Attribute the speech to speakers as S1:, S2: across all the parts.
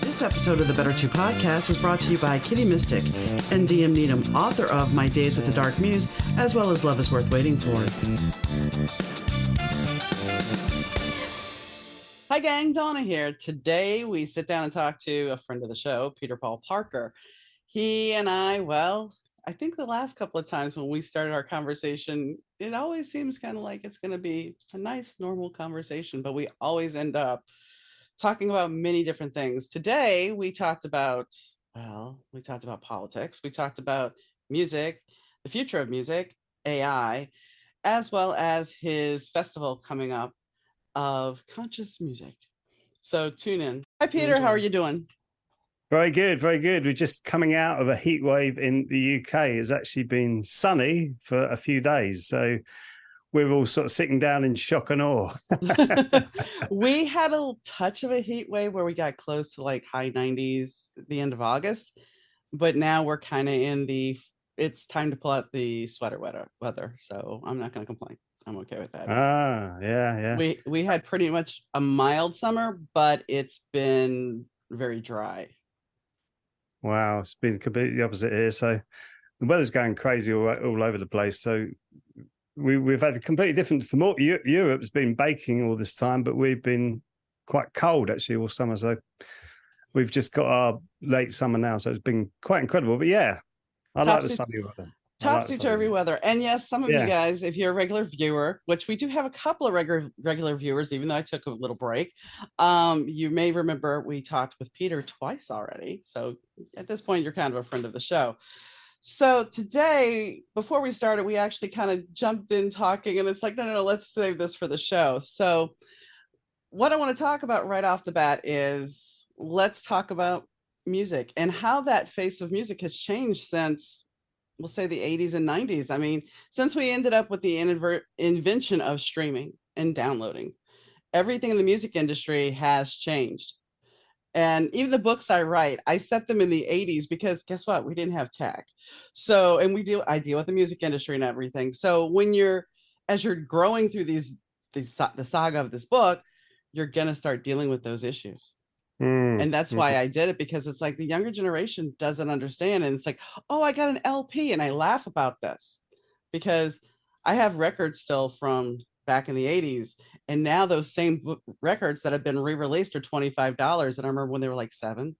S1: This episode of the Better 2 podcast is brought to you by Kitty Mystic and DM Needham, author of My Days with the Dark Muse, as well as Love is Worth Waiting For. Hi gang, Donna here. Today we sit down and talk to a friend of the show, Peter Paul Parker. He and I think the last couple of times when we started our conversation, it always seems kind of like it's going to be a nice, normal conversation, but we always end up talking about many different things. Today, we talked about politics. We talked about music, the future of music, AI, as well as his festival coming up of conscious music. So tune in. Hi, Peter. How are you doing?
S2: Very good, very good. We're just coming out of a heat wave in the UK. It's actually been sunny for a few days. So we're all sort of sitting down in shock and awe.
S1: We had a touch of a heat wave where we got close to like high 90s at the end of August, but now we're kind of in it's time to pull out the sweater weather. So I'm not going to complain. I'm okay with that.
S2: Yeah.
S1: We had pretty much a mild summer, but it's been very dry.
S2: Wow, it's been completely opposite here. So the weather's going crazy all over the place. So we've had a completely different. From what Europe's been baking all this time, but we've been quite cold actually all summer. So we've just got our late summer now. So it's been quite incredible. But yeah, I like the sunny weather.
S1: Topsy-turvy weather. And yes, some of you guys, if you're a regular viewer, which we do have a couple of regular viewers, even though I took a little break, you may remember we talked with Peter twice already. So at this point, you're kind of a friend of the show. So today, before we started, we actually kind of jumped in talking, and it's like, no, let's save this for the show. So what I want to talk about right off the bat is let's talk about music and how that face of music has changed since, we'll say, the 80s and 90s. I mean, since we ended up with the invention of streaming and downloading, everything in the music industry has changed. And even the books I write, I set them in the 80s because guess what? We didn't have tech. So, and I deal with the music industry and everything. So as you're growing through the saga of this book, you're going to start dealing with those issues. And that's why I did it, because it's like the younger generation doesn't understand. And it's like, oh, I got an LP, and I laugh about this because I have records still from back in the 80s. And now those same records that have been re-released are $25. And I remember when they were like $7.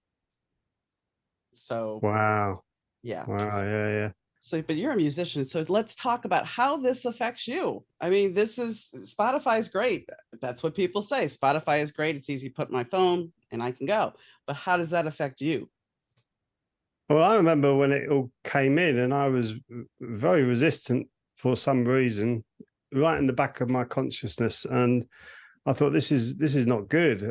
S1: So
S2: wow.
S1: Yeah. So, but you're a musician, so let's talk about how this affects you. I mean, Spotify is great. That's what people say. Spotify is great. It's easy to put my phone and I can go. But how does that affect you?
S2: Well, I remember when it all came in, and I was very resistant for some reason, right in the back of my consciousness, and I thought this is not good.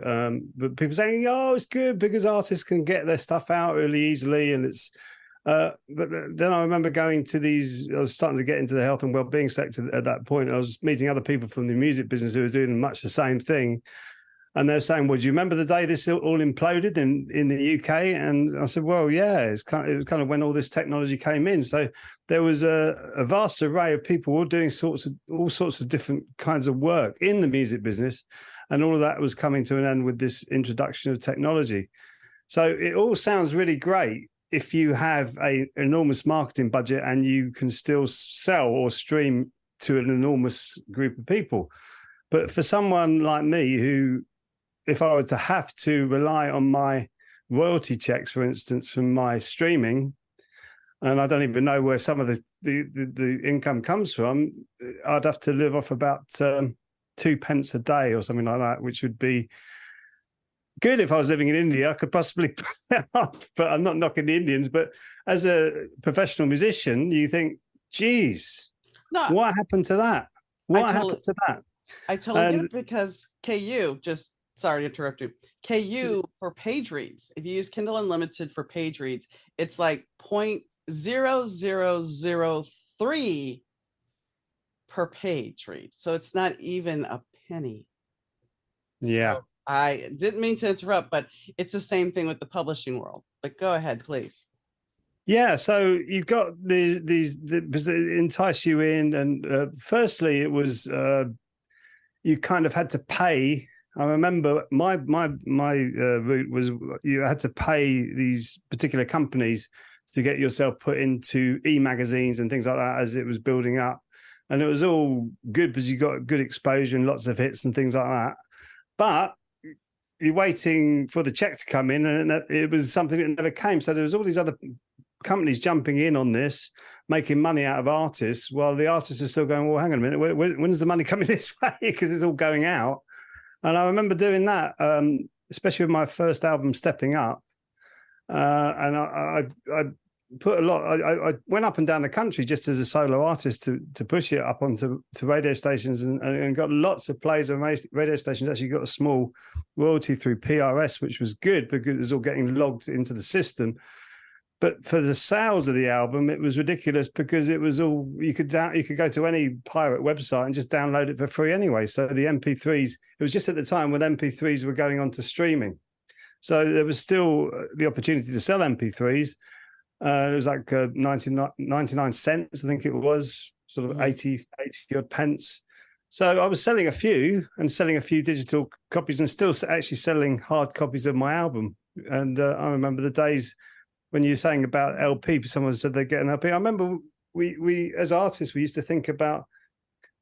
S2: But people saying, "Oh, it's good because artists can get their stuff out really easily," and it's. But then I remember going to I was starting to get into the health and well-being sector at that point. I was meeting other people from the music business who were doing much the same thing. And they're saying, well, do you remember the day this all imploded in the UK? And I said, well, yeah, it was kind of when all this technology came in. So there was a vast array of people all doing all sorts of different kinds of work in the music business. And all of that was coming to an end with this introduction of technology. So it all sounds really great if you have an enormous marketing budget and you can still sell or stream to an enormous group of people. But for someone like me who, if I were to have to rely on my royalty checks, for instance, from my streaming, and I don't even know where some of the income comes from, I'd have to live off about 2 pence a day or something like that, which would be good if I was living in India. I could possibly put that up, but I'm not knocking the Indians. But as a professional musician, you think, geez, what happened to that?
S1: I totally get it, because KU, just sorry to interrupt you, KU for page reads, if you use Kindle Unlimited for page reads, it's like 0.0003 per page read. So it's not even a penny.
S2: Yeah.
S1: So I didn't mean to interrupt, but it's the same thing with the publishing world. But go ahead, please.
S2: Yeah, so you've got these entice you in, and firstly, it was you kind of had to pay. I remember my route was you had to pay these particular companies to get yourself put into e-magazines and things like that as it was building up. And it was all good because you got good exposure and lots of hits and things like that. But you're waiting for the check to come in, and it was something that never came. So there was all these other companies jumping in on this, making money out of artists, while the artists are still going, well, hang on a minute, when's the money coming this way? Because it's all going out. And I remember doing that, especially with my first album, Stepping Up. And I put a lot. I went up and down the country just as a solo artist to push it up onto radio stations, and got lots of plays on radio stations. Actually got a small royalty through PRS, which was good because it was all getting logged into the system. But for the sales of the album, it was ridiculous because it was all you could go to any pirate website and just download it for free anyway. So the MP3s, it was just at the time when MP3s were going on to streaming. So there was still the opportunity to sell MP3s. It was like 99 cents, I think it was, sort of 80 odd pence. So I was selling a few digital copies and still actually selling hard copies of my album. And I remember the days when you were saying about LP, someone said they get an LP. I remember we as artists, we used to think about,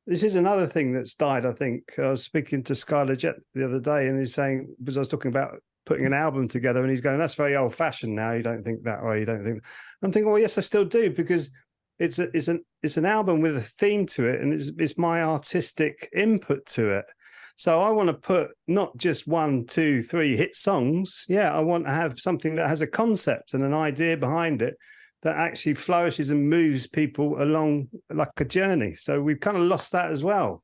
S2: this is another thing that's died, I think. I was speaking to Skylar Jett the other day, and he's saying, because I was talking about putting an album together, and he's going, that's very old fashioned now. You don't think that way. You don't think. I'm thinking, well, yes, I still do, because it's an album with a theme to it, and it's my artistic input to it. So I want to put not just 1, 2, 3 hit songs. Yeah, I want to have something that has a concept and an idea behind it that actually flourishes and moves people along like a journey. So we've kind of lost that as well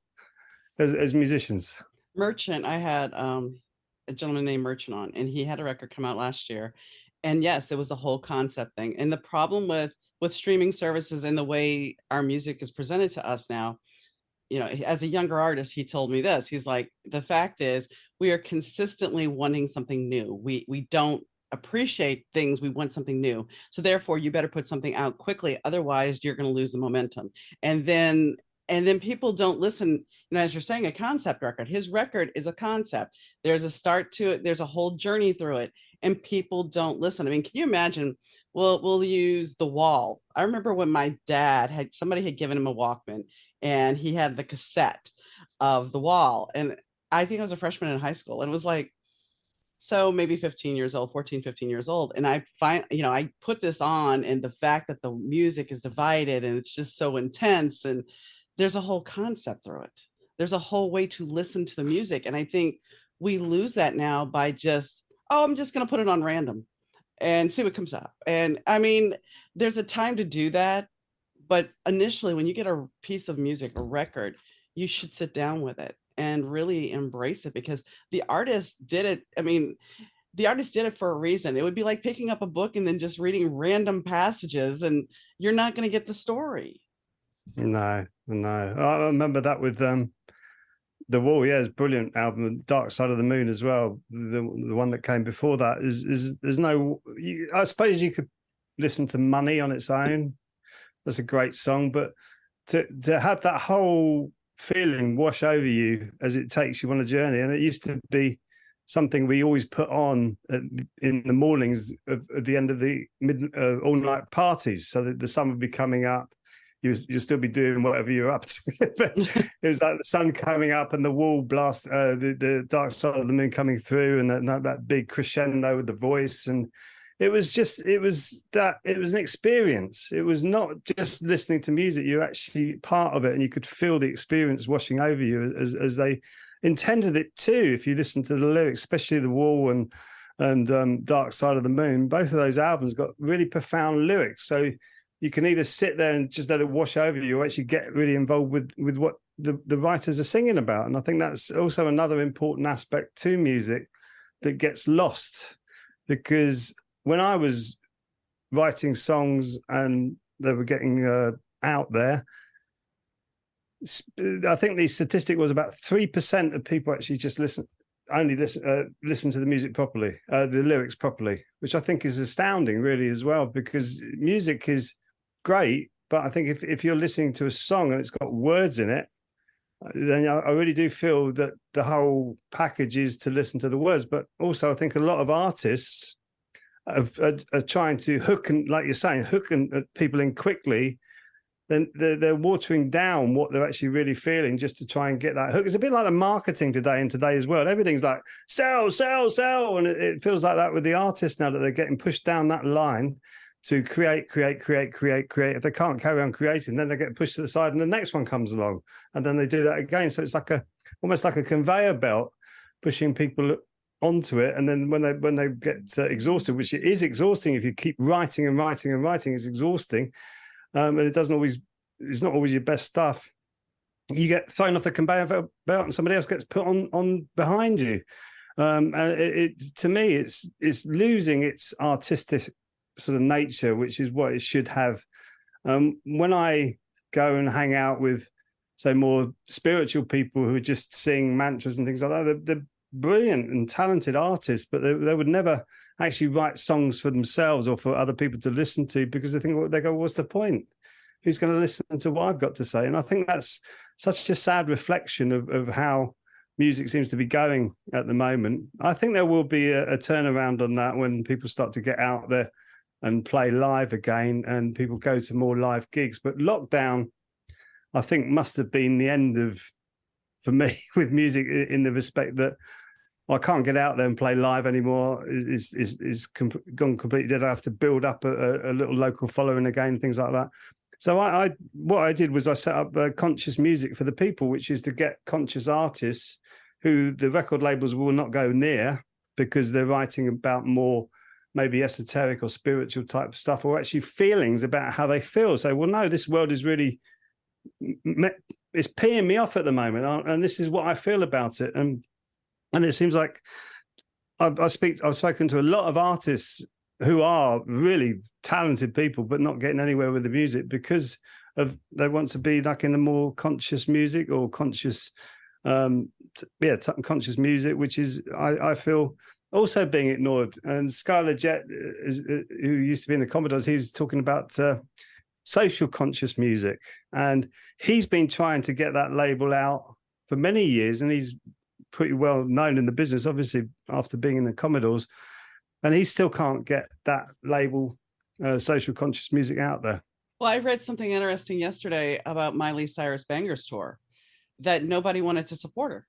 S2: as musicians.
S1: Merchant, I had a gentleman named Merchant on, and he had a record come out last year. And yes, it was a whole concept thing. And the problem with streaming services and the way our music is presented to us now, as a younger artist, he told me this. He's like, the fact is, we are consistently wanting something new. We don't appreciate things. We want something new. So therefore, you better put something out quickly. Otherwise, you're going to lose the momentum. And then people don't listen. As you're saying, a concept record. His record is a concept. There's a start to it. There's a whole journey through it. And people don't listen. I mean, can you imagine? We'll use The Wall. I remember when my dad somebody had given him a Walkman, and he had the cassette of The Wall. And I think I was a freshman in high school. And it was like, so maybe 15 years old, 14, 15 years old. And I put this on, and the fact that the music is divided and it's just so intense, and there's a whole concept through it. There's a whole way to listen to the music. And I think we lose that now by just, I'm just going to put it on random and see what comes up. And I mean, there's a time to do that. But initially, when you get a piece of music, a record, you should sit down with it and really embrace it, because the artist did it. I mean, the artist did it for a reason. It would be like picking up a book and then just reading random passages, and you're not going to get the story.
S2: No. I remember that with The Wall. Yeah, it's a brilliant album. Dark Side of the Moon as well. The one that came before that is there's no. I suppose you could listen to Money on its own. That's a great song, but to have that whole feeling wash over you as it takes you on a journey, and it used to be something we always put on in the mornings at the end of the all night parties, so that the sun would be coming up. You'll still be doing whatever you're up to. But it was like the sun coming up and the Wall blast, the Dark Side of the Moon coming through, and that big crescendo with the voice. And it was an experience. It was not just listening to music. You're actually part of it, and you could feel the experience washing over you as they intended it to. If you listen to the lyrics, especially The Wall and Dark Side of the Moon, both of those albums got really profound lyrics. So you can either sit there and just let it wash over you, or actually get really involved with what the writers are singing about. And I think that's also another important aspect to music that gets lost, because when I was writing songs and they were getting out there, I think the statistic was about 3% of people actually just listen to the music properly, the lyrics properly, which I think is astounding, really, as well, because music is great, but I think if you're listening to a song and it's got words in it, then I really do feel that the whole package is to listen to the words. But also, I think a lot of artists are trying to hook and, like you're saying, people in quickly. Then they're watering down what they're actually really feeling just to try and get that hook. It's a bit like the marketing today in today's world. Everything's like sell, sell, sell, and it feels like that with the artists now, that they're getting pushed down that line to create. If they can't carry on creating, then they get pushed to the side, and the next one comes along, and then they do that again. So it's like almost like a conveyor belt pushing people onto it, and then when they get exhausted, which it is exhausting if you keep writing and writing and writing, it's exhausting. And it's not always your best stuff. You get thrown off the conveyor belt and somebody else gets put on behind you. And to me, it's losing its artistic sort of nature, which is what it should have. When I go and hang out with, say, more spiritual people who just sing mantras and things like that, they're brilliant and talented artists, but they would never actually write songs for themselves or for other people to listen to, because they go, what's the point? Who's going to listen to what I've got to say? And I think that's such a sad reflection of how music seems to be going at the moment. I think there will be a turnaround on that when people start to get out there and play live again and people go to more live gigs. But lockdown, I think, must have been the end for me with music, in the respect that I can't get out there and play live anymore. Is gone completely dead. I have to build up a little local following again, things like that. So what I did was I set up conscious music for the people, which is to get conscious artists who the record labels will not go near because they're writing about more maybe esoteric or spiritual type stuff, or actually feelings about how they feel. So, well, no, this world is really, it's peeing me off at the moment, and this is what I feel about it. And it seems like I've spoken to a lot of artists who are really talented people, but not getting anywhere with the music because they want to be like in the more conscious music or conscious, conscious music, which is, I feel, also being ignored. And Skylar Jett, who used to be in the Commodores, he was talking about social conscious music, and he's been trying to get that label out for many years, and he's pretty well known in the business, obviously, after being in the Commodores, and he still can't get that label, social conscious music, out there.
S1: Well, I read something interesting yesterday about Miley Cyrus Bangers tour, that nobody wanted to support her.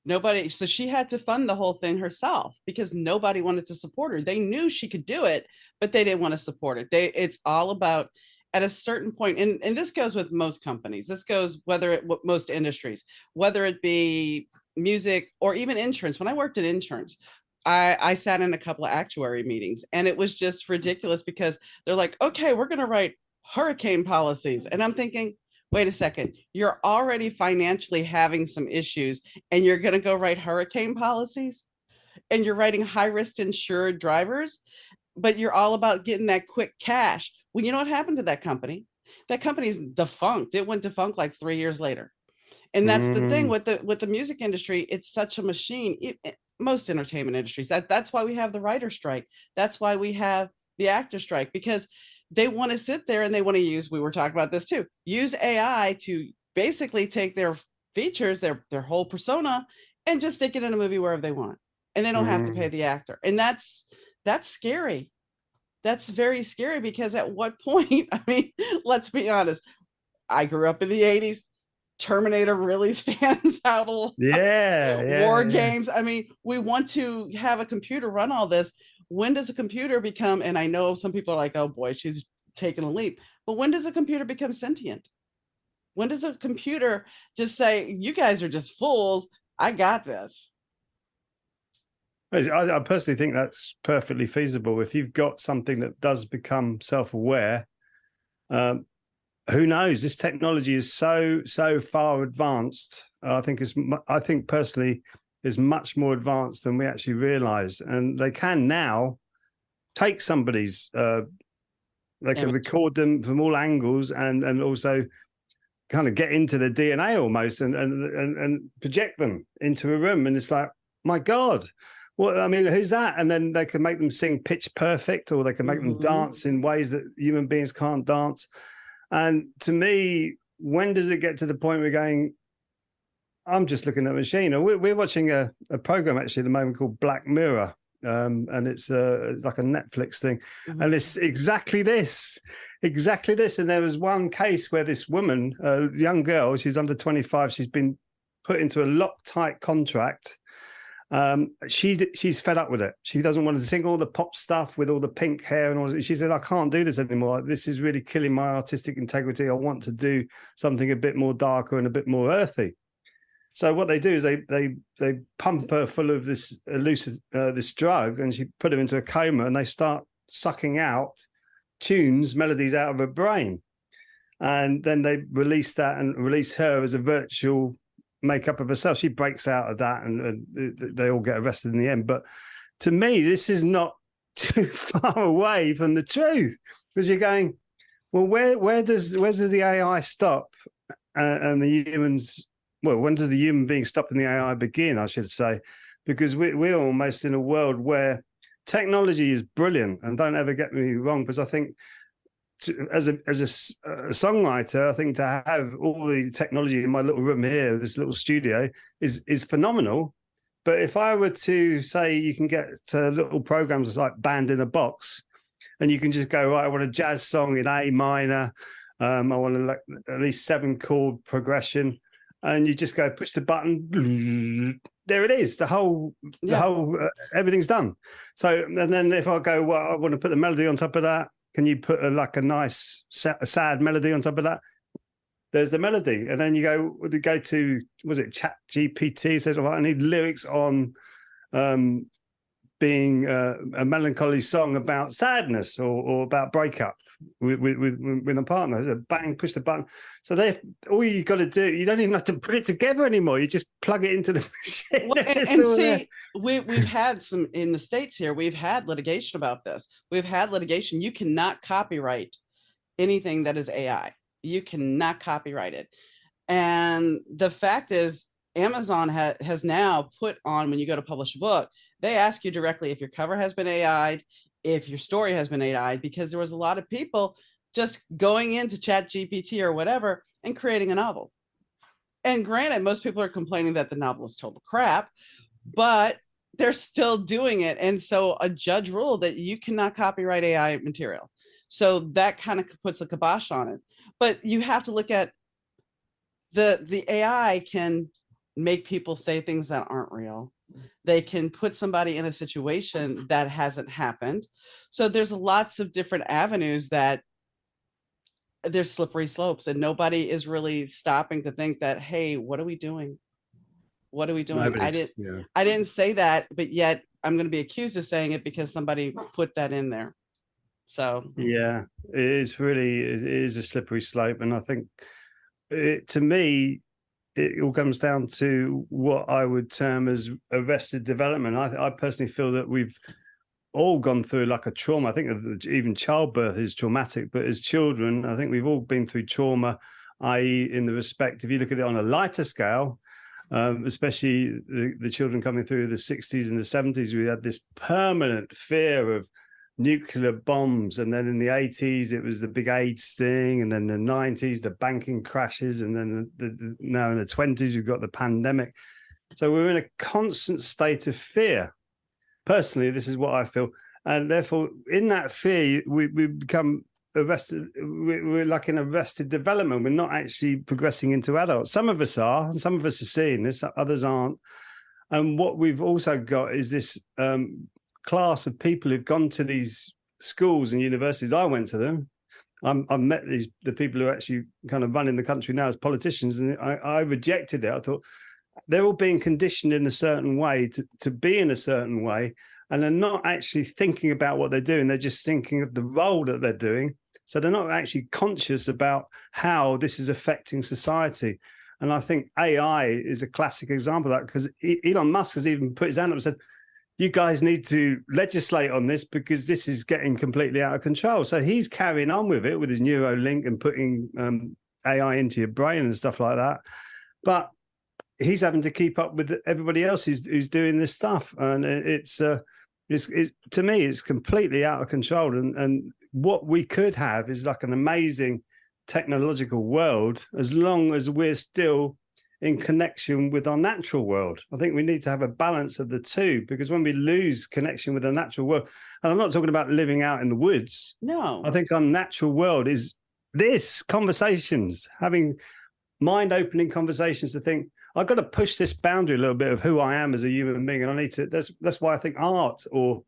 S1: Nobody, so she had to fund the whole thing herself because nobody wanted to support her. They knew she could do it, but they didn't want to support it. It's all about, at a certain point, and this goes with most companies. This goes most industries, whether it be music or even insurance. When I worked in insurance, I sat in a couple of actuary meetings, and it was just ridiculous because they're like, okay, we're going to write hurricane policies. And I'm thinking, wait a second, you're already financially having some issues and you're going to go write hurricane policies, and you're writing high risk insured drivers, but you're all about getting that quick cash. Well, you know what happened to that company? That company's defunct. It went defunct like 3 years later. And that's the thing with the music industry. It's such a machine. Most entertainment industries. That's why we have the writer strike. That's why we have the actor strike, because they want to sit there and they want to use, we were talking about this too, use AI to basically take their features, their whole persona, and just stick it in a movie wherever they want. And they don't have to pay the actor. And that's scary. That's very scary, because at what point, I mean, let's be honest. I grew up in the 80s. Terminator really stands out a lot. War games. I mean, we want to have a computer run all this. When does a computer become, and I know some people are like, oh boy, she's taking a leap, but when does a computer become sentient? When does a computer just say, you guys are just fools, I got this?
S2: I personally think that's perfectly feasible. If you've got something that does become self-aware, who knows? This technology is so far advanced. I think personally is much more advanced than we actually realize. And they can now take somebody's, they can record them from all angles and also kind of get into the DNA almost and project them into a room. And it's like, my God, well, I mean, who's that? And then they can make them sing pitch perfect, or they can make them dance in ways that human beings can't dance. And to me, when does it get to the point we're going, I'm just looking at a machine. We're watching a program actually at the moment called Black Mirror. And it's like a Netflix thing, and it's exactly this. And there was one case where this woman, a young girl, she's under 25, she's been put into a Loctite contract. She's fed up with it. She doesn't want to sing all the pop stuff with all the pink hair and all this. She said, I can't do this anymore. This is really killing my artistic integrity. I want to do something a bit more darker and a bit more earthy. So what they do is they pump her full of this this drug, and she put her into a coma, and they start sucking out tunes, melodies out of her brain, and then they release that and release her as a virtual makeup of herself. She breaks out of that, and they all get arrested in the end. But to me, this is not too far away from the truth, because you're going, well, where does the AI stop and the humans? Well, when does the human being stop and the AI begin, I should say? Because we're almost in a world where technology is brilliant. And don't ever get me wrong, because I think as a songwriter, I think to have all the technology in my little room here, this little studio, is phenomenal. But if I were to say you can get to little programs like Band in a Box, and you can just go, right, I want a jazz song in A minor, I want at least 7-chord progression, and you just go push the button, there it is. The whole everything's done. So, and then if I go, well, I want to put the melody on top of that, can you put a nice sad melody on top of that? There's the melody. And then you go to, was it Chat GPT says, well, I need lyrics on being a melancholy song about sadness or about breakup with a partner. Bang, push the button. So all you got to do, you don't even have to put it together anymore. You just plug it into the machine.
S1: Well, and see, we've had some in the States here. We've had litigation about this. We've had litigation. You cannot copyright anything that is AI. You cannot copyright it. And the fact is, Amazon has now put on, when you go to publish a book, they ask you directly if your cover has been AI'd, if your story has been AI'd, because there was a lot of people just going into Chat GPT or whatever and creating a novel. And granted, most people are complaining that the novel is total crap, but they're still doing it. And so a judge ruled that you cannot copyright AI material. So that kind of puts a kibosh on it. But you have to look at the AI can make people say things that aren't real. They can put somebody in a situation that hasn't happened. So there's lots of different avenues that there's slippery slopes, and nobody is really stopping to think that, hey, what are we doing? What are we doing? I didn't say that, but yet I'm going to be accused of saying it because somebody put that in there. So
S2: yeah, it is a slippery slope. And I think to me, it all comes down to what I would term as arrested development. I personally feel that we've all gone through like a trauma. I think even childbirth is traumatic, but as children, I think we've all been through trauma, i.e. in the respect, if you look at it on a lighter scale, especially the children coming through the 60s and the 70s, we had this permanent fear of nuclear bombs, and then in the 80s it was the big AIDS thing, and then the 90s the banking crashes, and then now in the 20s we've got the pandemic. So we're in a constant state of fear. Personally, this is what I feel, and therefore in that fear we become arrested. We're like in arrested development. We're not actually progressing into adults. Some of us are, and some of us are seeing this, others aren't. And what we've also got is this class of people who've gone to these schools and universities. I went to them. I've met the people who are actually kind of running the country now as politicians, and I rejected it. I thought they're all being conditioned in a certain way to be in a certain way, and they're not actually thinking about what they're doing. They're just thinking of the role that they're doing. So they're not actually conscious about how this is affecting society. And I think AI is a classic example of that, because Elon Musk has even put his hand up and said, you guys need to legislate on this because this is getting completely out of control. So he's carrying on with it with his Neuralink and putting AI into your brain and stuff like that. But he's having to keep up with everybody else who's doing this stuff. And it's to me, it's completely out of control. And what we could have is like an amazing technological world, as long as we're still in connection with our natural world. I think we need to have a balance of the two, because when we lose connection with the natural world, and I'm not talking about living out in the woods.
S1: No.
S2: I think our natural world is this conversations, having mind-opening conversations to think, I've got to push this boundary a little bit of who I am as a human being. And I need to, that's why I think art or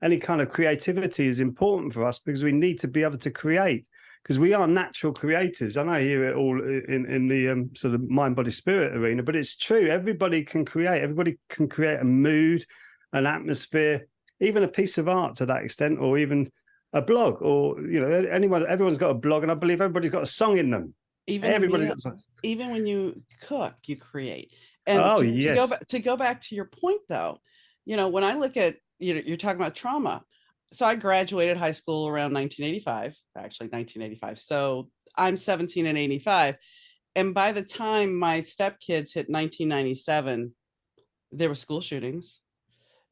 S2: any kind of creativity is important for us, because we need to be able to create, because we are natural creators. I know I hear it all in the sort of mind, body, spirit arena, but it's true. Everybody can create. Everybody can create a mood, an atmosphere, even a piece of art to that extent, or even a blog, or, you know, everyone's got a blog, and I believe everybody's got a song in them.
S1: Even when you cook, you create. And to go back to your point, though, you know, when I look at, you know, you're talking about trauma. So I graduated high school around 1985, actually 1985. So I'm 17 in 85. And by the time my stepkids hit 1997, there were school shootings.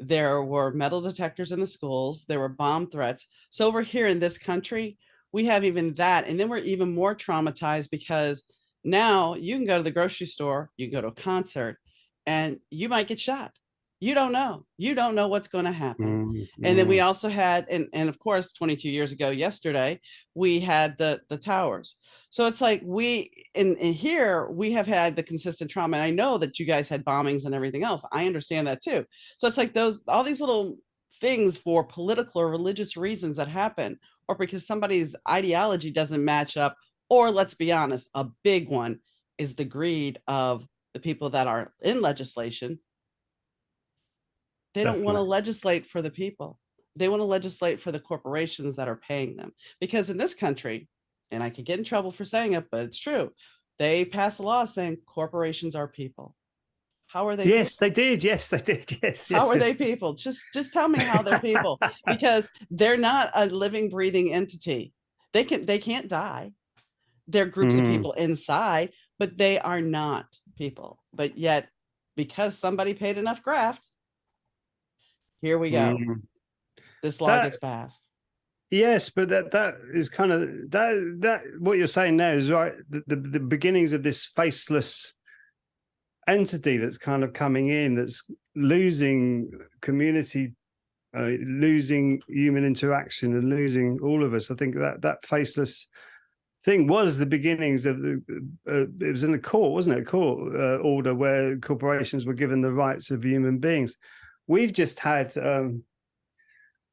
S1: There were metal detectors in the schools. There were bomb threats. So over here in this country, we have even that. And then we're even more traumatized, because now you can go to the grocery store, you can go to a concert, and you might get shot. You don't know. You don't know what's going to happen.
S2: Mm-hmm.
S1: And then we also had, and of course, 22 years ago, yesterday, we had the towers. So it's like we, in here, we have had the consistent trauma. And I know that you guys had bombings and everything else. I understand that too. So it's like all these little things for political or religious reasons that happen, or because somebody's ideology doesn't match up, or let's be honest, a big one is the greed of the people that are in legislation. They don't want to legislate for the people. They want to legislate for the corporations that are paying them. Because in this country, and I could get in trouble for saying it, but it's true, they pass a law saying corporations are people. How are they?
S2: Yes, people? They did. Yes, they did. Yes.
S1: How are they people? Just tell me how they're people, because they're not a living, breathing entity. They can't die. They're groups of people inside, but they are not people. But yet, because somebody paid enough graft, here we go. This law gets passed.
S2: Yes, but that is kind of that what you're saying now is right. The beginnings of this faceless entity that's kind of coming in, that's losing community, losing human interaction, and losing all of us. I think that faceless thing was the beginnings of it was in the court, wasn't it? A court order where corporations were given the rights of human beings. We've just had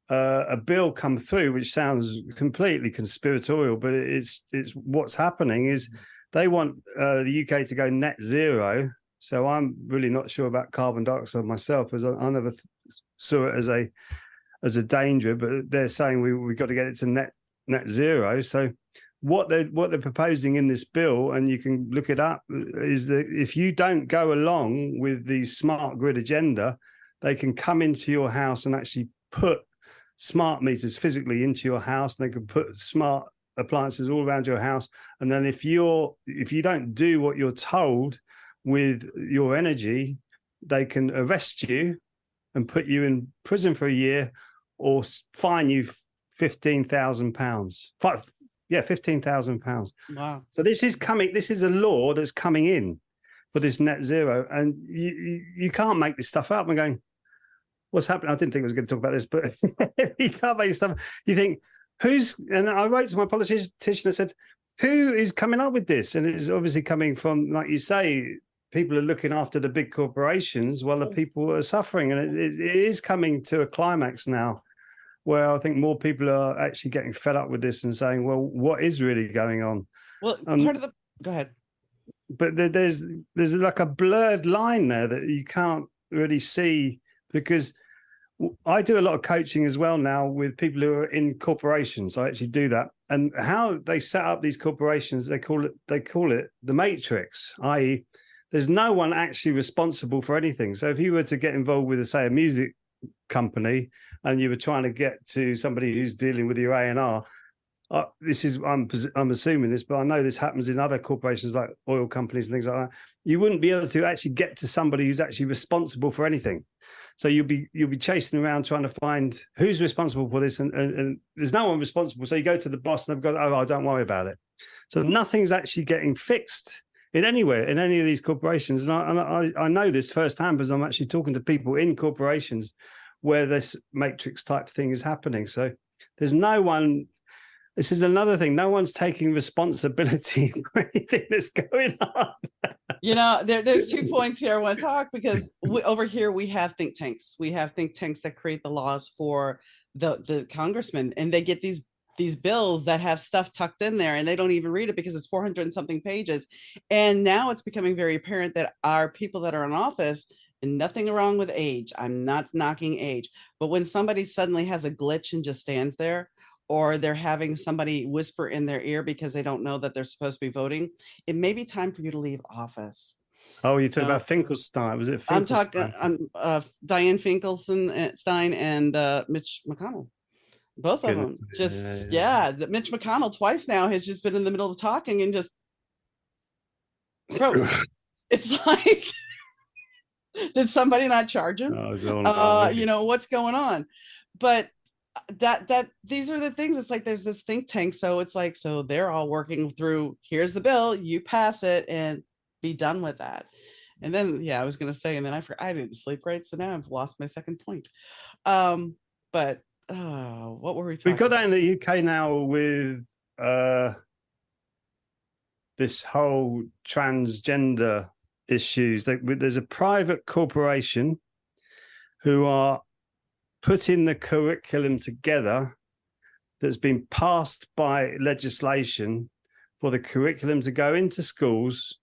S2: a bill come through, which sounds completely conspiratorial, but it's what's happening is they want the UK to go net zero. So I'm really not sure about carbon dioxide myself, as I never saw it as a danger. But they're saying we've got to get it to net zero. So what they're proposing in this bill, and you can look it up, is that if you don't go along with the smart grid agenda, they can come into your house and actually put smart meters physically into your house. They can put smart appliances all around your house. And then if you don't do what you're told with your energy, they can arrest you and put you in prison for a year, or fine you £15,000. £15,000.
S1: Wow.
S2: So this is coming. This is a law that's coming in for this net zero, and you can't make this stuff up. I'm going, what's happening? I didn't think I was going to talk about this, but you can't make stuff. You think, and I wrote to my politician and said, who is coming up with this? And it's obviously coming from, like you say, people are looking after the big corporations while the people are suffering. And it is coming to a climax now, where I think more people are actually getting fed up with this and saying, well, what is really going on?
S1: Well, go ahead.
S2: But there's like a blurred line there that you can't really see, because I do a lot of coaching as well now with people who are in corporations. I actually do that. And how they set up these corporations, they call it the matrix, i.e. there's no one actually responsible for anything. So if you were to get involved with, say, a music company, and you were trying to get to somebody who's dealing with your A&R, I'm assuming this, but I know this happens in other corporations like oil companies and things like that. You wouldn't be able to actually get to somebody who's actually responsible for anything. So you'll be chasing around trying to find who's responsible for this, and there's no one responsible. So you go to the boss and they've got, oh, don't worry about it. So nothing's actually getting fixed in anywhere, in any of these corporations. And I know this firsthand because I'm actually talking to people in corporations where this matrix type thing is happening. So there's no one. This is another thing. No one's taking responsibility for anything that's going on.
S1: There's 2 points here I want to talk, because over here we have think tanks. We have think tanks that create the laws for the congressmen, and they get these bills that have stuff tucked in there, and they don't even read it because it's 400 and something pages. And now it's becoming very apparent that our people that are in office, and nothing wrong with age, I'm not knocking age, but when somebody suddenly has a glitch and just stands there, or they're having somebody whisper in their ear because they don't know that they're supposed to be voting, it may be time for you to leave office.
S2: Oh, you talking about Finkelstein? Was it
S1: I'm
S2: Finkelstein?
S1: talking Dianne Finkelstein and Mitch McConnell. Both of them. Just Mitch McConnell twice now has just been in the middle of talking and just froze. It's like, did somebody not charge him? What's going on? But that these are the things. It's like there's this think tank, so it's like, so they're all working through, here's the bill, you pass it and be done with that. And then I was gonna say, and then I didn't sleep right, so now I've lost my second point. But what were we talking
S2: We've got that
S1: about?
S2: in the UK now with this whole transgender issues. There's a private corporation who are putting the curriculum together that's been passed by legislation for the curriculum to go into schools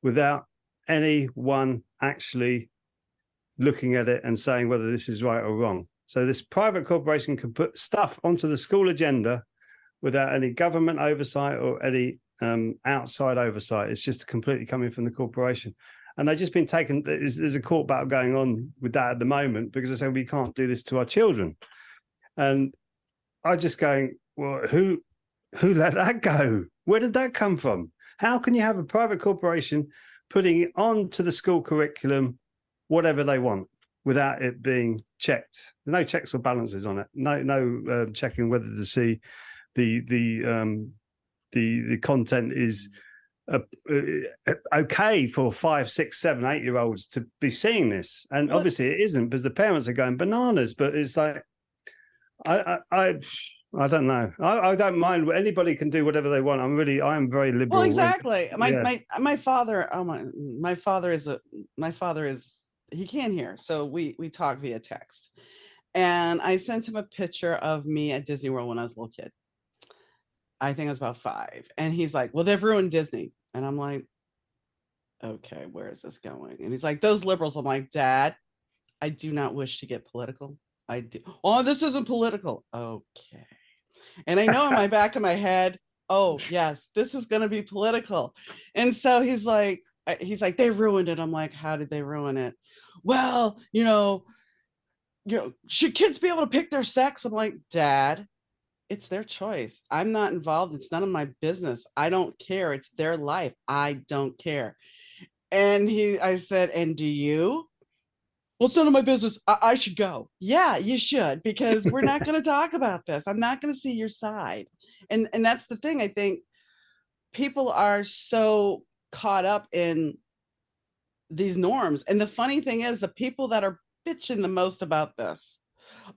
S2: without anyone actually looking at it and saying whether this is right or wrong. So this private corporation can put stuff onto the school agenda without any government oversight or any outside oversight. It's just completely coming from the corporation. And they've just been taken. There's a court battle going on with that at the moment because they say we can't do this to our children. And I'm just going, well, who let that go? Where did that come from? How can you have a private corporation putting it onto the school curriculum, whatever they want, without it being checked? There's no checks or balances on it. No checking whether to see the content is okay for 5, 6, 7, 8-year-olds to be seeing this, and obviously it isn't because the parents are going bananas. But it's like I don't know. I don't mind. Anybody can do whatever they want. I am very liberal.
S1: Well, exactly. My father. My father is he can't hear, so we talk via text. And I sent him a picture of me at Disney World when I was a little kid. I think I was about 5. And he's like, well, they've ruined Disney. And I'm like, okay, where is this going? And he's like, those liberals. I'm like, Dad, I do not wish to get political. I do. Oh, this isn't political. Okay. And I know in my back of my head, oh, yes, this is going to be political. And so he's like, they ruined it. I'm like, how did they ruin it? Well, should kids be able to pick their sex? I'm like, Dad, it's their choice. I'm not involved. It's none of my business. I don't care. It's their life. I don't care. And I said, and do you? Well, it's none of my business. I should go. Yeah, you should, because we're not going to talk about this. I'm not going to see your side. And that's the thing. I think people are so caught up in these norms. And the funny thing is, the people that are bitching the most about this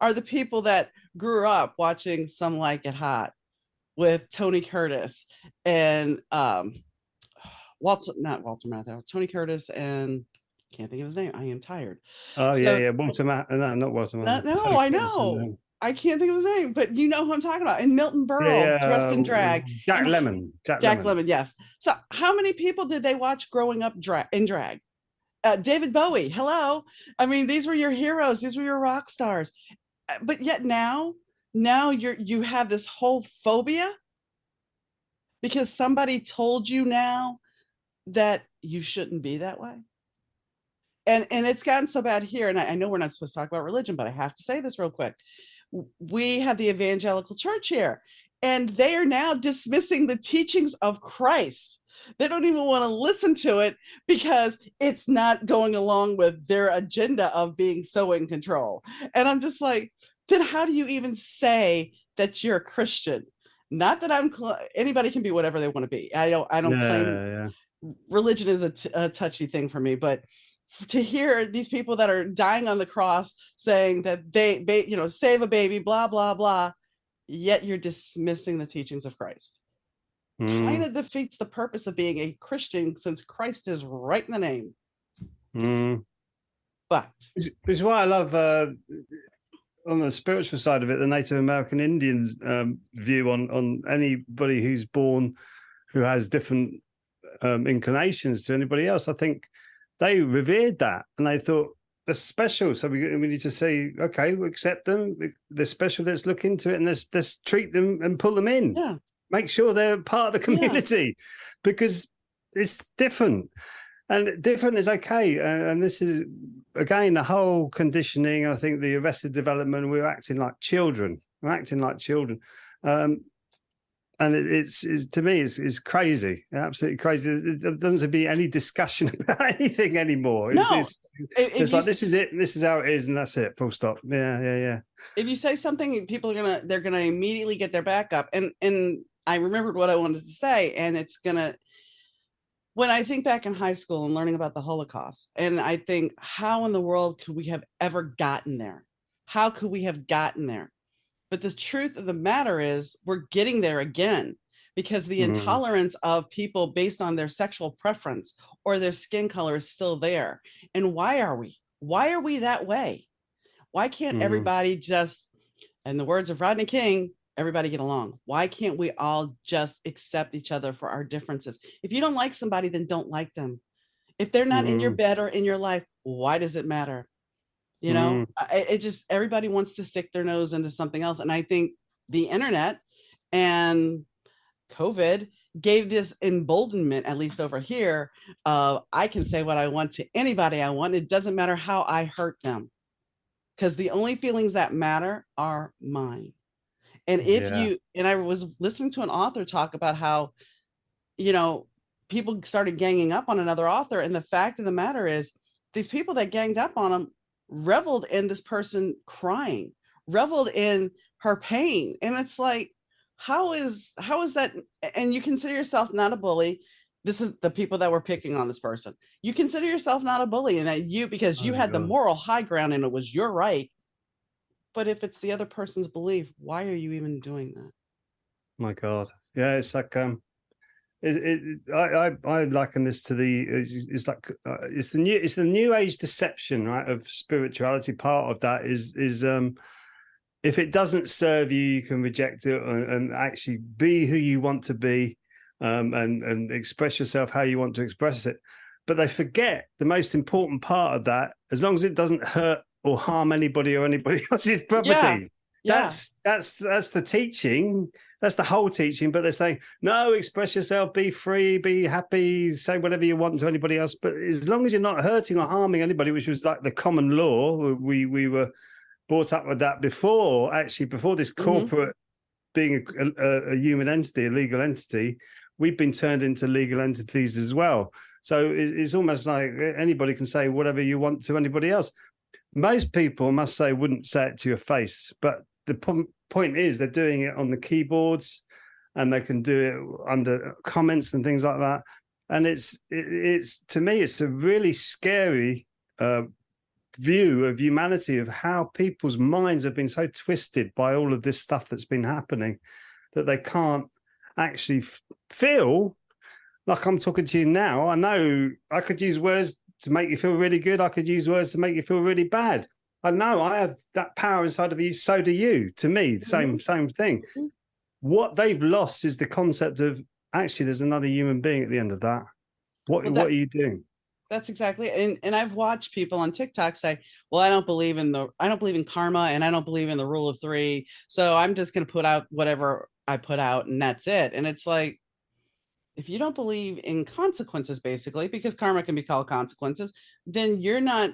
S1: are the people that grew up watching Some Like It Hot with Tony Curtis and not Walter Matthau, Tony Curtis, and can't think of his name. I am tired.
S2: Oh, so, yeah. Walter Matthau. No, not Walter Matthau.
S1: No, I know. I can't think of his name, but you know who I'm talking about. And Milton Berle, dressed in drag.
S2: Jack Lemmon.
S1: Jack Lemmon, yes. So how many people did they watch growing up in drag? David Bowie, hello. I mean, these were your heroes. These were your rock stars. But yet now you have this whole phobia because somebody told you now that you shouldn't be that way. And it's gotten so bad here. And I know we're not supposed to talk about religion, but I have to say this real quick. We have the evangelical church here, and they are now dismissing the teachings of Christ. They don't even want to listen to it because it's not going along with their agenda of being so in control. And I'm just like, then how do you even say that you're a Christian? Not that anybody can be whatever they want to be. I don't claim. religion is a touchy thing for me, but to hear these people that are dying on the cross saying that save a baby, blah, blah, blah, yet you're dismissing the teachings of Christ. Kind of defeats the purpose of being a Christian, since Christ is right in the name. But
S2: it's why I love on the spiritual side of it, the Native American Indians view on anybody who's born who has different inclinations to anybody else. I think they revered that, and they thought they're special. So we need to say, okay, we accept them. They're special. Let's look into it, and let's treat them and pull them in.
S1: Yeah.
S2: Make sure they're part of the community, because it's different. And different is okay. And this is, again, the whole conditioning. I think the arrested development, we're acting like children. We're acting like children. And it's to me, it's crazy, absolutely crazy. There doesn't be any discussion about anything anymore. It's like, this is it. This is how it is. And that's it. Full stop. Yeah.
S1: If you say something, people are they're going to immediately get their back up. And I remembered what I wanted to say, and when I think back in high school and learning about the Holocaust, and I think, how in the world could we have ever gotten there? How could we have gotten there? But the truth of the matter is, we're getting there again, because the intolerance of people based on their sexual preference or their skin color is still there. And why are we? Why are we that way? Why can't everybody just, in the words of Rodney King, everybody get along? Why can't we all just accept each other for our differences? If you don't like somebody, then don't like them. If they're not in your bed or in your life, why does it matter? You know, it just, everybody wants to stick their nose into something else. And I think the internet and COVID gave this emboldenment, at least over here, I can say what I want to anybody I want. It doesn't matter how I hurt them, because the only feelings that matter are mine. And and I was listening to an author talk about how, people started ganging up on another author. And the fact of the matter is, these people that ganged up on him reveled in this person crying, reveled in her pain. And it's like, how is that? And you consider yourself not a bully. This is the people that were picking on this person. You consider yourself not a bully, and that because you had the moral high ground and it was your right. But if it's the other person's belief, why are you even doing that?
S2: My God. Yeah, it's like I liken this to it's the new age deception, right, of spirituality. Part of that is if it doesn't serve you, you can reject it and actually be who you want to be, and express yourself how you want to express it. But they forget the most important part of that: as long as it doesn't hurt or harm anybody or anybody else's property. Yeah. That's the teaching. That's the whole teaching. But they're saying, no, express yourself, be free, be happy, say whatever you want to anybody else. But as long as you're not hurting or harming anybody, which was like the common law, we were brought up with that before this corporate being a human entity, a legal entity, we've been turned into legal entities as well. So it's almost like anybody can say whatever you want to anybody else. Most people, must say, wouldn't say it to your face, but the point is they're doing it on the keyboards, and they can do it under comments and things like that. And it's to me, it's a really scary view of humanity, of how people's minds have been so twisted by all of this stuff that's been happening, that they can't actually feel like I'm talking to you now. I know I could use words to make you feel really good. I could use words to make you feel really bad. I know I have that power inside of you. So do you. To me, the same thing. What they've lost is the concept of, actually, there's another human being at the end of that. What are you doing?
S1: That's exactly. And I've watched people on TikTok say, well, I don't believe in karma, and I don't believe in the rule of three. So I'm just going to put out whatever I put out, and that's it. And it's like, if you don't believe in consequences, basically, because karma can be called consequences, then you're not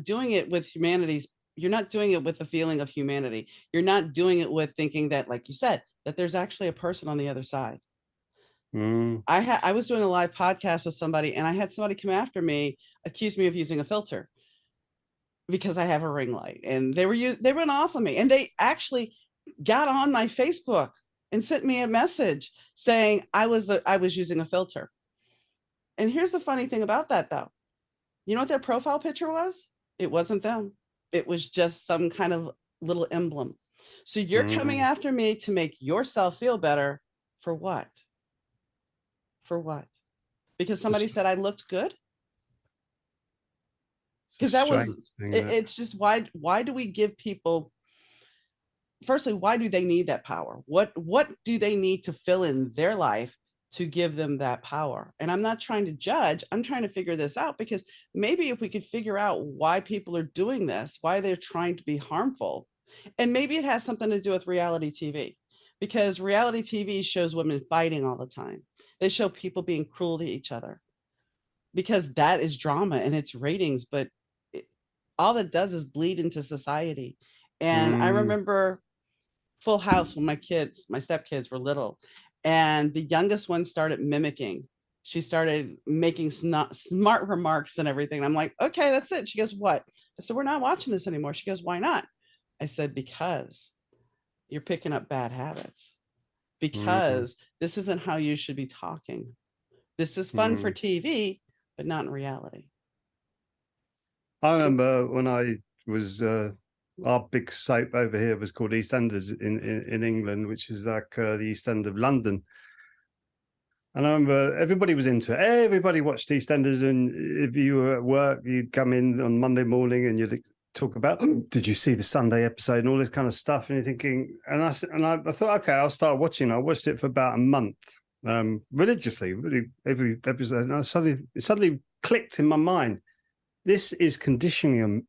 S1: doing it with humanity's. You're not doing it with the feeling of humanity. You're not doing it with thinking that, like you said, that there's actually a person on the other side. I was doing a live podcast with somebody, and I had somebody come after me, accuse me of using a filter because I have a ring light, and they went off of me, and they actually got on my Facebook and sent me a message saying I was using a filter. And here's the funny thing about that, though. You know what their profile picture was? It wasn't them. It was just some kind of little emblem. So you're coming
S2: Mm.
S1: after me to make yourself feel better for what? For what? Because
S2: It's
S1: somebody
S2: just,
S1: said I looked good?
S2: it's a
S1: Because that was
S2: strange thing that.
S1: it's just why do we give people, firstly, why do they need that power? What do they need to fill in their life to give them that power? And I'm not trying to judge, I'm trying to figure this out, because maybe if we could figure out why people are doing this, why they're trying to be harmful, and maybe it has something to do with reality TV, because reality TV shows women fighting all the time. They show people being cruel to each other because that is drama and it's ratings, but it, all that does is bleed into society. And I
S2: Mm.
S1: remember Full House when my stepkids were little, and the youngest one started mimicking. She started making smart remarks and everything. I'm like, okay, that's it. She goes, what? I said, we're not watching this anymore. She goes, why not? I said, because you're picking up bad habits,
S2: Mm.
S1: because this isn't how you should be talking. This is fun for
S2: Mm.
S1: TV, but not in reality.
S2: I remember when I was our big soap over here was called EastEnders in England, which is like the East End of London. And I remember everybody was into it. Everybody watched EastEnders, and if you were at work, you'd come in on Monday morning and you'd talk about, did you see the Sunday episode and all this kind of stuff? And you're thinking, and I thought, okay, I'll start watching. I watched it for about a month, religiously, really every episode. And it suddenly clicked in my mind. This is conditioning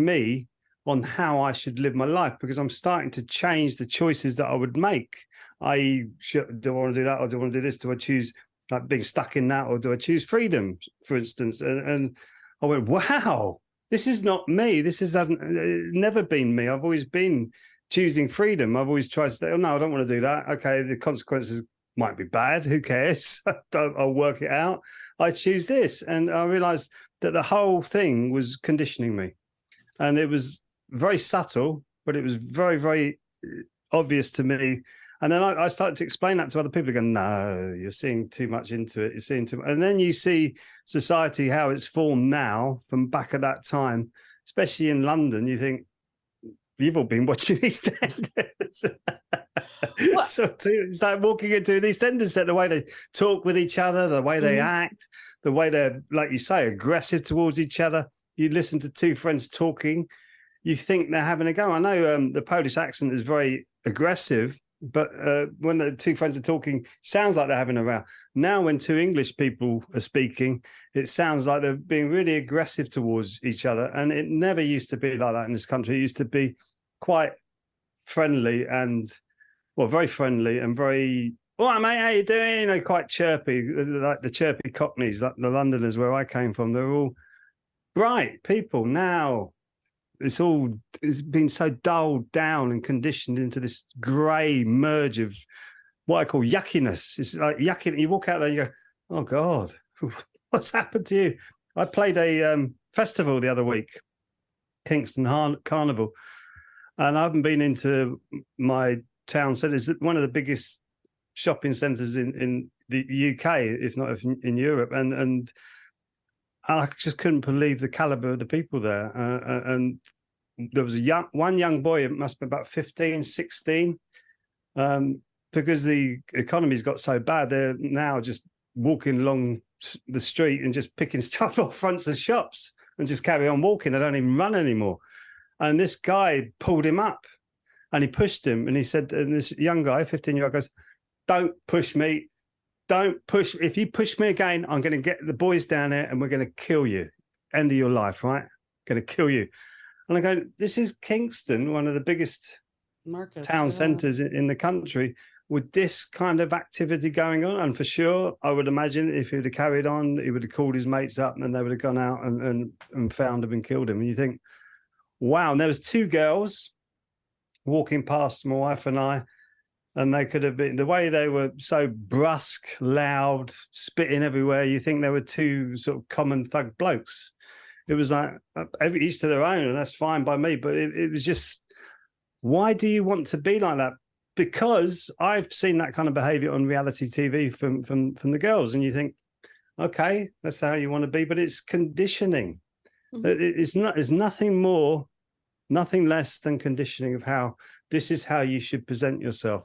S2: me on how I should live my life, because I'm starting to change the choices that I would make. Do I want to do that, or do I want to do this? Do I choose like being stuck in that, or do I choose freedom, for instance? And I went, wow, this is not me. This has never been me. I've always been choosing freedom. I've always tried to say, oh no, I don't want to do that. Okay, the consequences might be bad. Who cares? I'll work it out. I choose this, and I realized that the whole thing was conditioning me, and it was very subtle, but it was very, very obvious to me. And then I started to explain that to other people. Go, no, you're seeing too much into it. You're seeing too much. And then you see society, how it's formed now from back at that time, especially in London. You think, you've all been watching EastEnders. So it's like walking into the EastEnders set, the way they talk with each other, the way they act, the way they're, like you say, aggressive towards each other. You listen to two friends talking, you think they're having a go. I know the Polish accent is very aggressive, but when the two friends are talking, sounds like they're having a row. Now, when two English people are speaking, it sounds like they're being really aggressive towards each other. And it never used to be like that in this country. It used to be quite friendly and, well, very friendly and very, all right, mate, how you doing? They're quite chirpy, like the chirpy Cockneys, like the Londoners where I came from. They're all bright people. Now it's been so dulled down and conditioned into this grey merge of what I call yuckiness. It's like yucky. You walk out there and you go, oh God, what's happened to you? I played a festival the other week, Kingston Carnival, and I haven't been into my town centre. It's one of the biggest shopping centres in the UK, if not in Europe, and I just couldn't believe the caliber of the people there. And there was one young boy, it must be about 15, 16, because the economy's got so bad, they're now just walking along the street and just picking stuff off fronts of shops and just carry on walking. They don't even run anymore. And this guy pulled him up and he pushed him. And he said, and this young guy, 15-year-old, goes, don't push me. Don't push. If you push me again, I'm going to get the boys down there and we're going to kill you. End of your life, right? Going to kill you. And I go, this is Kingston, one of the biggest town centres in the country, with this kind of activity going on. And for sure, I would imagine if he would have carried on, he would have called his mates up and they would have gone out and found him and killed him. And you think, wow. And there was two girls walking past my wife and I, and they could have been, the way they were so brusque, loud, spitting everywhere, you think they were two sort of common thug blokes. It was like each to their own, and that's fine by me. But it was just, why do you want to be like that? Because I've seen that kind of behaviour on reality TV from the girls, and you think, Okay, that's how you want to be, but it's conditioning.
S1: Mhm.
S2: It's not. It's nothing more, nothing less than conditioning of how this is how you should present yourself.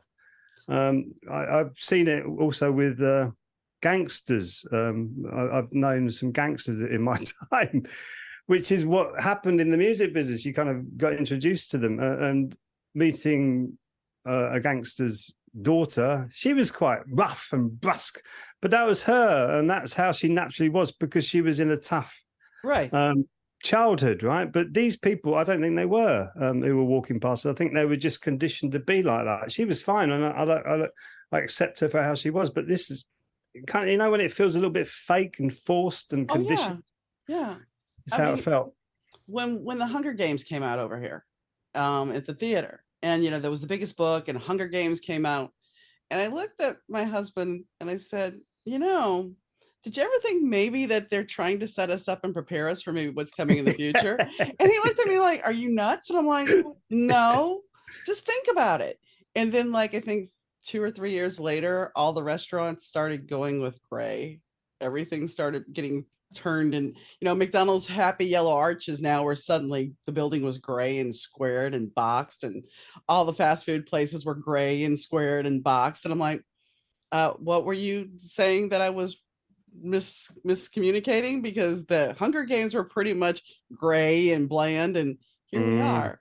S2: I've seen it also with gangsters. I've known some gangsters in my time, which is what happened in the music business. You kind of got introduced to them, and meeting a gangster's daughter, she was quite rough and brusque, but that was her, and that's how she naturally was because she was in a tough
S1: Right.
S2: um, childhood, right? But these people, I don't think they were who were walking past. I think they were just conditioned to be like that. She was fine, and I accept her for how she was. But this is kind of, you know, when it feels a little bit fake and forced and
S1: Oh yeah.
S2: conditioned.
S1: Yeah.
S2: Is
S1: I
S2: how it
S1: mean,
S2: felt.
S1: when the Hunger Games came out over here, at the theater, and there was the biggest book, and Hunger Games came out, and I looked at my husband and I said, did you ever think maybe that they're trying to set us up and prepare us for maybe what's coming in the future? And he looked at me like, are you nuts? And I'm like, no, just think about it. And then, like, I think 2 or 3 years later, all the restaurants started going with gray. Everything started getting turned, and McDonald's Happy Yellow Arches now, where suddenly the building was gray and squared and boxed, and all the fast food places were gray and squared and boxed. And I'm like, what were you saying that I was miscommunicating? Because the Hunger Games were pretty much gray and bland, and here we
S2: Mm,
S1: are.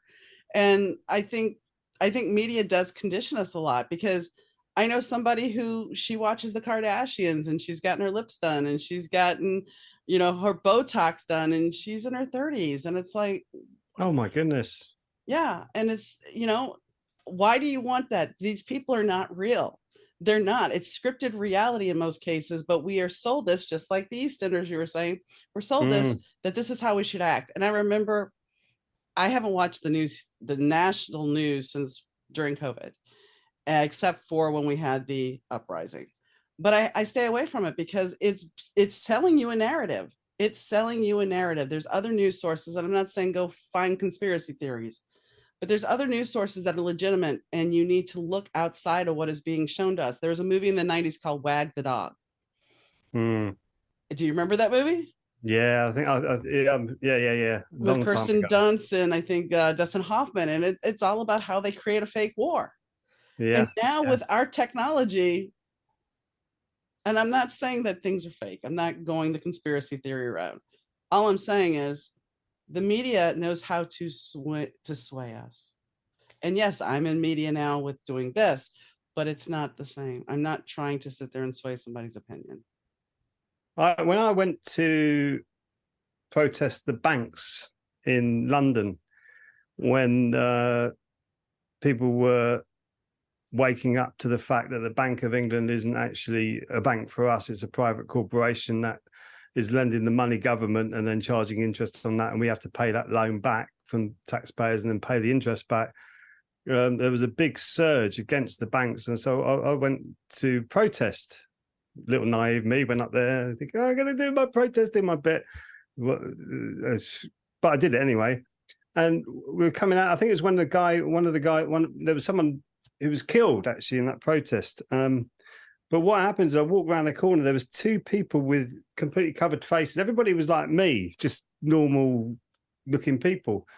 S1: And I think media does condition us a lot, because I know somebody who, she watches the Kardashians, and she's gotten her lips done, and she's gotten her Botox done, and she's in her 30s, and it's like,
S2: oh my goodness.
S1: yeah. And it's, why do you want that? These people are not real. They're not. It's scripted reality in most cases, but we are sold this, just like the EastEnders, you were saying. We're sold this,
S2: Mm,
S1: that this is how we should act. And I remember, I haven't watched the national news since during COVID, except for when we had the uprising. But I stay away from it, because it's telling you a narrative. It's selling you a narrative. There's other news sources, and I'm not saying go find conspiracy theories, but there's other news sources that are legitimate, and you need to look outside of what is being shown to us. There was a movie in the 90s called Wag the Dog.
S2: mm.
S1: Do you remember that movie?
S2: Yeah, I think yeah.
S1: With
S2: Long time
S1: Kirsten
S2: ago.
S1: Dunst and I think Dustin Hoffman, and it's all about how they create a fake war. And
S2: Yeah,
S1: now
S2: yeah.
S1: with our technology, and I'm not saying that things are fake, I'm not going the conspiracy theory route. All I'm saying is the media knows how to sway us. And yes, I'm in media now with doing this, but it's not the same. I'm not trying to sit there and sway somebody's opinion.
S2: When I went to protest the banks in London, when people were waking up to the fact that the Bank of England isn't actually a bank for us, it's a private corporation that is lending the money government and then charging interest on that, and we have to pay that loan back from taxpayers and then pay the interest back. There was a big surge against the banks, and so I went to protest. Little naive me went up there thinking, I'm going to do my protest, do my bit. But I did it anyway. And we were coming out. I think it was when there was someone who was killed actually in that protest. But what happens? I walked around the corner. There was two people with completely covered faces. Everybody was like me, just normal looking people.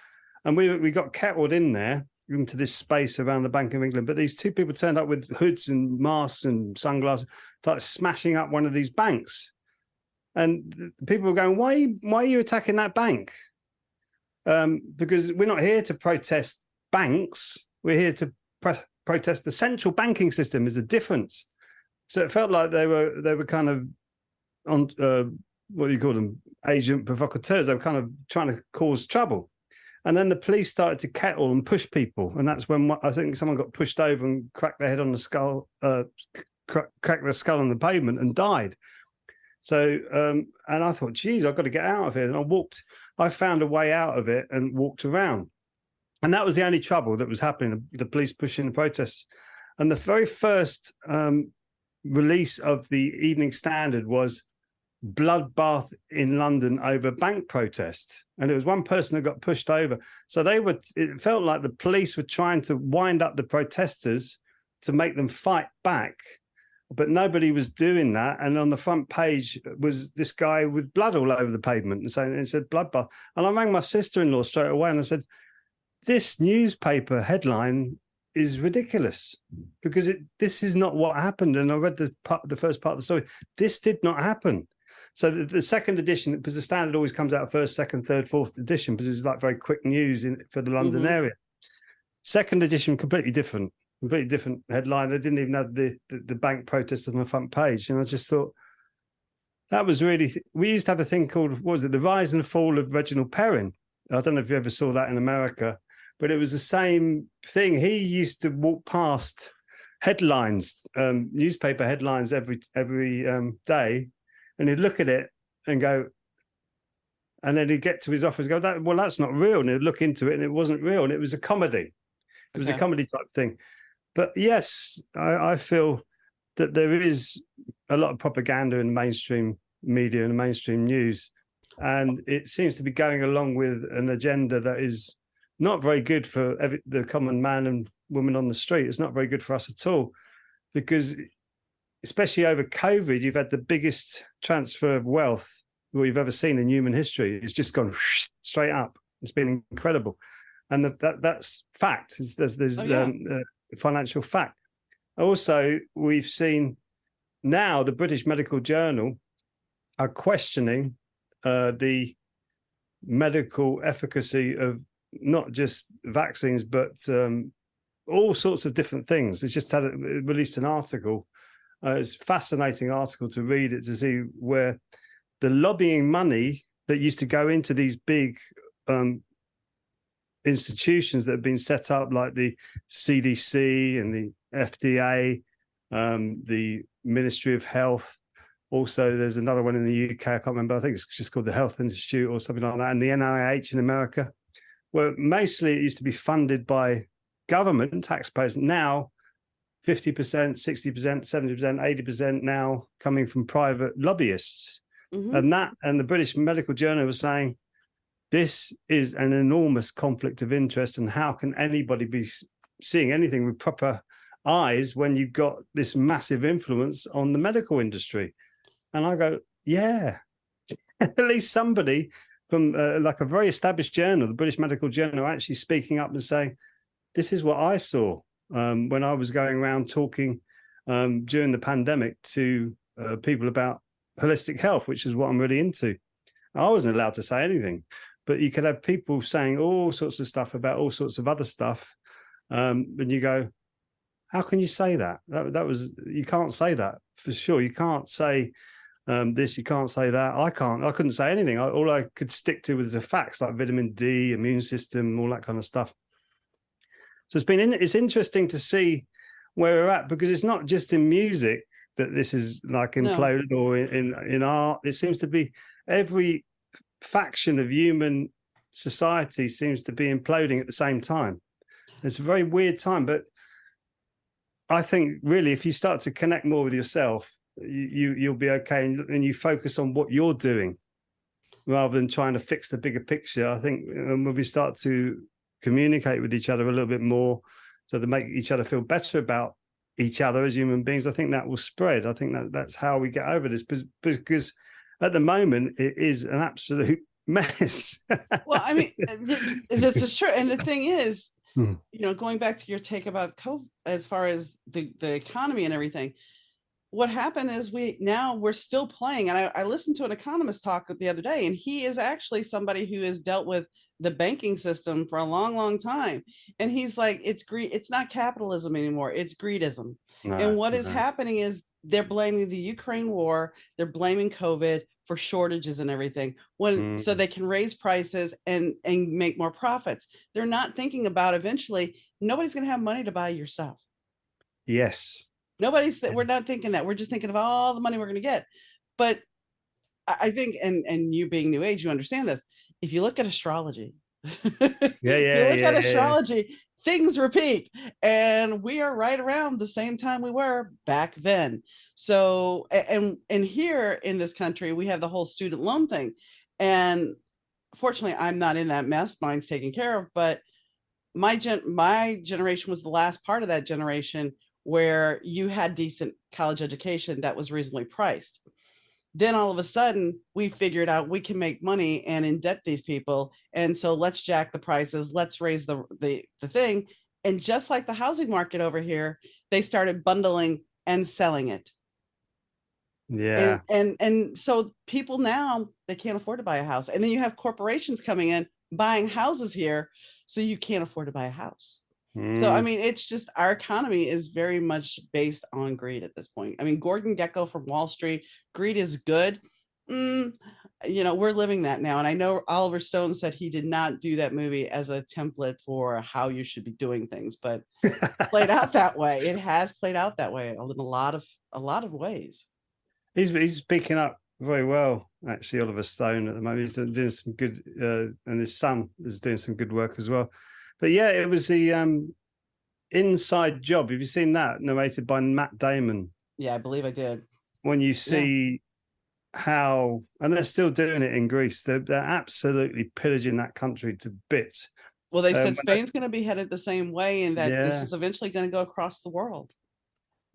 S2: And we got kettled in there into this space around the Bank of England. But these two people turned up with hoods and masks and sunglasses, started smashing up one of these banks. And people were going, why are you attacking that bank? Because we're not here to protest banks. We're here to protest the central banking system. Is the difference. So it felt like they were kind of on what do you call them, agent provocateurs. They were kind of trying to cause trouble. And then the police started to kettle and push people, and that's when I think someone got pushed over and cracked their head on the skull, cracked their skull on the pavement, and died. So, and I thought, geez, I've got to get out of here. And I found a way out of it and walked around. And that was the only trouble that was happening, the police pushing the protests. And the very first release of the Evening Standard was bloodbath in London over bank protest. And it was one person that got pushed over. So it felt like the police were trying to wind up the protesters to make them fight back. but nobody was doing that. And on the front page was this guy with blood all over the pavement, and saying it said bloodbath. And I rang my sister-in-law straight away and I said, this newspaper headline is ridiculous, because this is not what happened. And I read the first part of the story. This did not happen. So the second edition, because the Standard always comes out first, second, third, fourth edition, because it's like very quick news for the London area. Second edition, completely different headline. I didn't even have the bank protest on the front page. And I just thought, that was really, we used to have a thing called, what was it, the rise and fall of Reginald Perrin. I don't know if you ever saw that in America, but it was the same thing. He used to walk past headlines, newspaper headlines every day, and he'd look at it and go, and then he'd get to his office and go, well, that's not real. And he'd look into it and it wasn't real. And it was a comedy. It was a comedy type thing. But yes, I feel that there is a lot of propaganda in the mainstream media and the mainstream news. And it seems to be going along with an agenda that is not very good for the common man and woman on the street. It's not very good for us at all, because especially over COVID, you've had the biggest transfer of wealth we've ever seen in human history. It's just gone straight up. It's been incredible. And that's fact. There's financial fact. Also, we've seen now the British Medical Journal are questioning the medical efficacy of not just vaccines, but all sorts of different things. It's just released an article. It's a fascinating article to read it, to see where the lobbying money that used to go into these big institutions that have been set up, like the CDC and the FDA, the Ministry of Health. Also, there's another one in the UK, I can't remember. I think it's just called the Health Institute or something like that, and the NIH in America, where mostly it used to be funded by government taxpayers. Now, 50%, 60%, 70%, 80% now coming from private lobbyists. And the British Medical Journal was saying, this is an enormous conflict of interest, and how can anybody be seeing anything with proper eyes when you've got this massive influence on the medical industry? And I go, yeah, at least somebody from like a very established journal, the British Medical Journal, actually speaking up and saying, this is what I saw when I was going around talking during the pandemic to people about holistic health, which is what I'm really into. I wasn't allowed to say anything, but you could have people saying all sorts of stuff about all sorts of other stuff. And you go, how can you say that? You can't say that for sure. You can't say this, you can't say that. I couldn't say anything. All I could stick to was the facts, like vitamin D, immune system, all that kind of stuff. So it's interesting to see where we're at, because it's not just in music that this is like imploded, or in art. It seems to be every faction of human society seems to be imploding at the same time. It's a very weird time, but I think really if you start to connect more with yourself, you'll be okay, and you focus on what you're doing rather than trying to fix the bigger picture. I think when we start to communicate with each other a little bit more, so to make each other feel better about each other as human beings, I think that will spread. I think that's how we get over this, because at the moment it is an absolute mess.
S1: Well, I mean, this is true. And the thing is, going back to your take about COVID, as far as the economy and everything, what happened is we're still playing. And I listened to an economist talk the other day, and he is actually somebody who has dealt with the banking system for a long, long time. And he's like, it's not capitalism anymore. It's greedism. And what is happening is they're blaming the Ukraine war. They're blaming COVID for shortages and everything, so they can raise prices and make more profits. They're not thinking about eventually nobody's going to have money to buy your stuff.
S2: Yes.
S1: We're not thinking that. We're just thinking of all the money we're going to get. But I think, and you being new age, you understand this. If you look at astrology, astrology, things repeat, and we are right around the same time we were back then. So, and here in this country, we have the whole student loan thing. And fortunately, I'm not in that mess. Mine's taken care of. But my generation was the last part of that generation where you had decent college education that was reasonably priced. Then all of a sudden we figured out we can make money and indebt these people, and so let's jack the prices, let's raise the thing. And just like the housing market over here, they started bundling and selling it.
S2: Yeah.
S1: And so people now, they can't afford to buy a house, and then you have corporations coming in buying houses here, so you can't afford to buy a house. So I
S2: Mm.
S1: mean, it's just our economy is very much based on greed at this point. I mean, Gordon Gekko from Wall Street, greed is good. Mm, we're living that now. And I know Oliver Stone said he did not do that movie as a template for how you should be doing things, but played out that way. It has played out that way in a lot of ways.
S2: He's picking up very well, actually. Oliver Stone at the moment, he's doing some good, and his son is doing some good work as well. But yeah, it was the Inside Job. Have you seen that? Narrated by Matt Damon.
S1: Yeah, I believe I did.
S2: When you
S1: Yeah.
S2: see how, and they're still doing it in Greece, they're absolutely pillaging that country to bits.
S1: Well, they said Spain's going to be headed the same way, and that this
S2: Yeah.
S1: is eventually going to go across the world.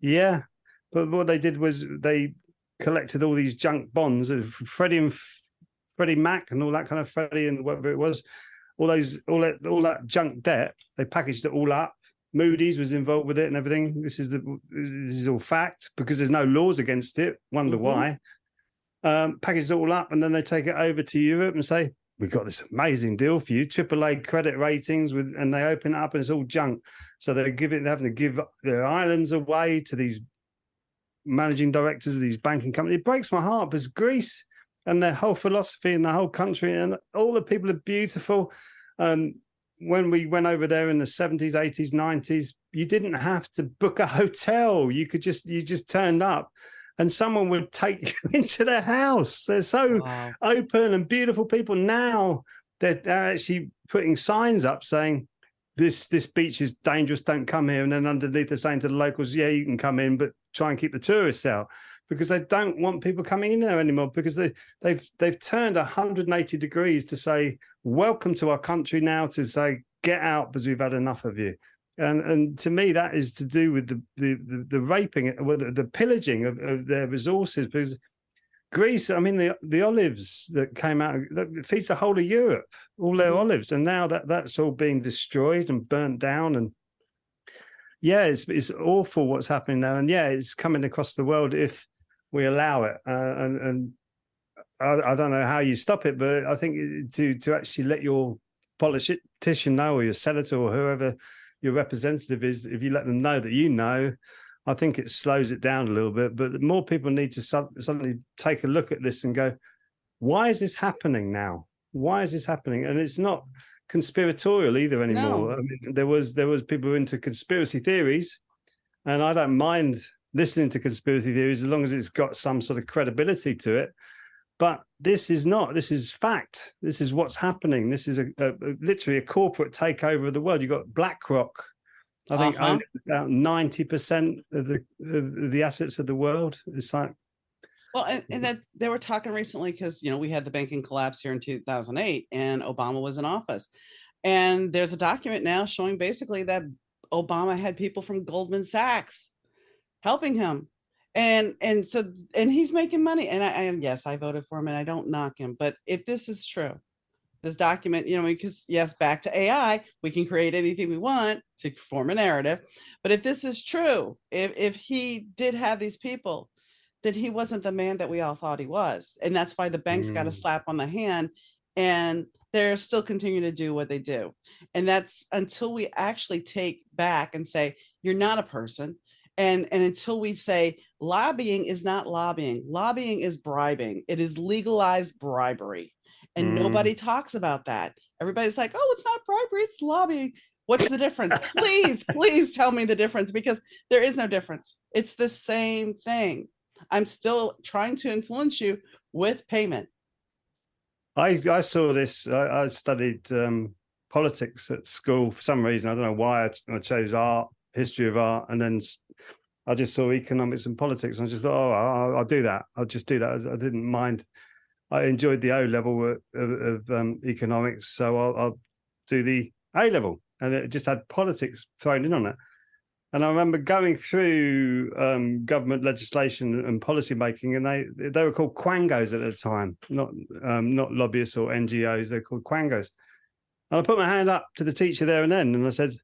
S2: Yeah, but what they did was they collected all these junk bonds of Freddie Mac and all that kind of Freddie and whatever it was, all that junk debt. They packaged it all up. Moody's was involved with it and everything. This is all fact because there's no laws against it. Wonder why. Packaged it all up, and then they take it over to Europe and say, "We've got this amazing deal for you, AAA credit ratings," and they open it up and it's all junk. So they're having to give their islands away to these managing directors of these banking companies. It breaks my heart because Greece and their whole philosophy and the whole country and all the people are beautiful. When we went over there in the 70s, 80s, 90s, you didn't have to book a hotel. You just turned up and someone would take you into their house. They're so open and beautiful people. Now they're actually putting signs up saying, this beach is dangerous, don't come here. And then underneath they're saying to the locals, yeah, you can come in, but try and keep the tourists out, because they don't want people coming in there anymore, because they've turned 180 degrees to say, welcome to our country now, to say, get out because we've had enough of you. And to me, that is to do with the raping, the pillaging of their resources, because Greece, I mean, the olives that came out, that feeds the whole of Europe, all their olives. And now that's all being destroyed and burnt down. And yeah, it's awful what's happening there. And yeah, it's coming across the world if we allow it. And I don't know how you stop it, but I think to actually let your politician know, or your senator, or whoever your representative is, if you let them know that you know, I think it slows it down a little bit. But more people need to suddenly take a look at this and go, why is this happening now? Why is this happening? And it's not conspiratorial either anymore.
S1: No.
S2: I mean, there was people into conspiracy theories, and I don't mind listening to conspiracy theories as long as it's got some sort of credibility to it. But this is not. This is fact. This is what's happening. This is literally a corporate takeover of the world. You've got BlackRock, I think, owned about 90% of the assets of the world. It's like,
S1: well, and that they were talking recently because we had the banking collapse here in 2008, and Obama was in office, and there's a document now showing basically that Obama had people from Goldman Sachs helping him, and he's making money, and yes, I voted for him, and I don't knock him, but if this is true, this document, because yes, back to AI, we can create anything we want to form a narrative. But if this is true, if he did have these people, that he wasn't the man that we all thought he was. And that's why the banks got a slap on the hand, and they're still continuing to do what they do. And that's until we actually take back and say, you're not a person. And until we say lobbying is not lobbying, lobbying is bribing. It is legalized bribery. And nobody talks about that. Everybody's like, oh, it's not bribery, it's lobbying. What's the difference? Please tell me the difference, because there is no difference. It's the same thing. I'm still trying to influence you with payment.
S2: I saw this. I studied politics at school for some reason. I don't know why I chose art, history of art, and then I just saw economics and politics. And I just thought, oh, I'll do that. I'll just do that. I didn't mind. I enjoyed the O level of economics, so I'll do the A level, and it just had politics thrown in on it. And I remember going through government legislation and policy making, and they were called quangos at the time, not lobbyists or NGOs. They're called quangos. And I put my hand up to the teacher there and then, and I said,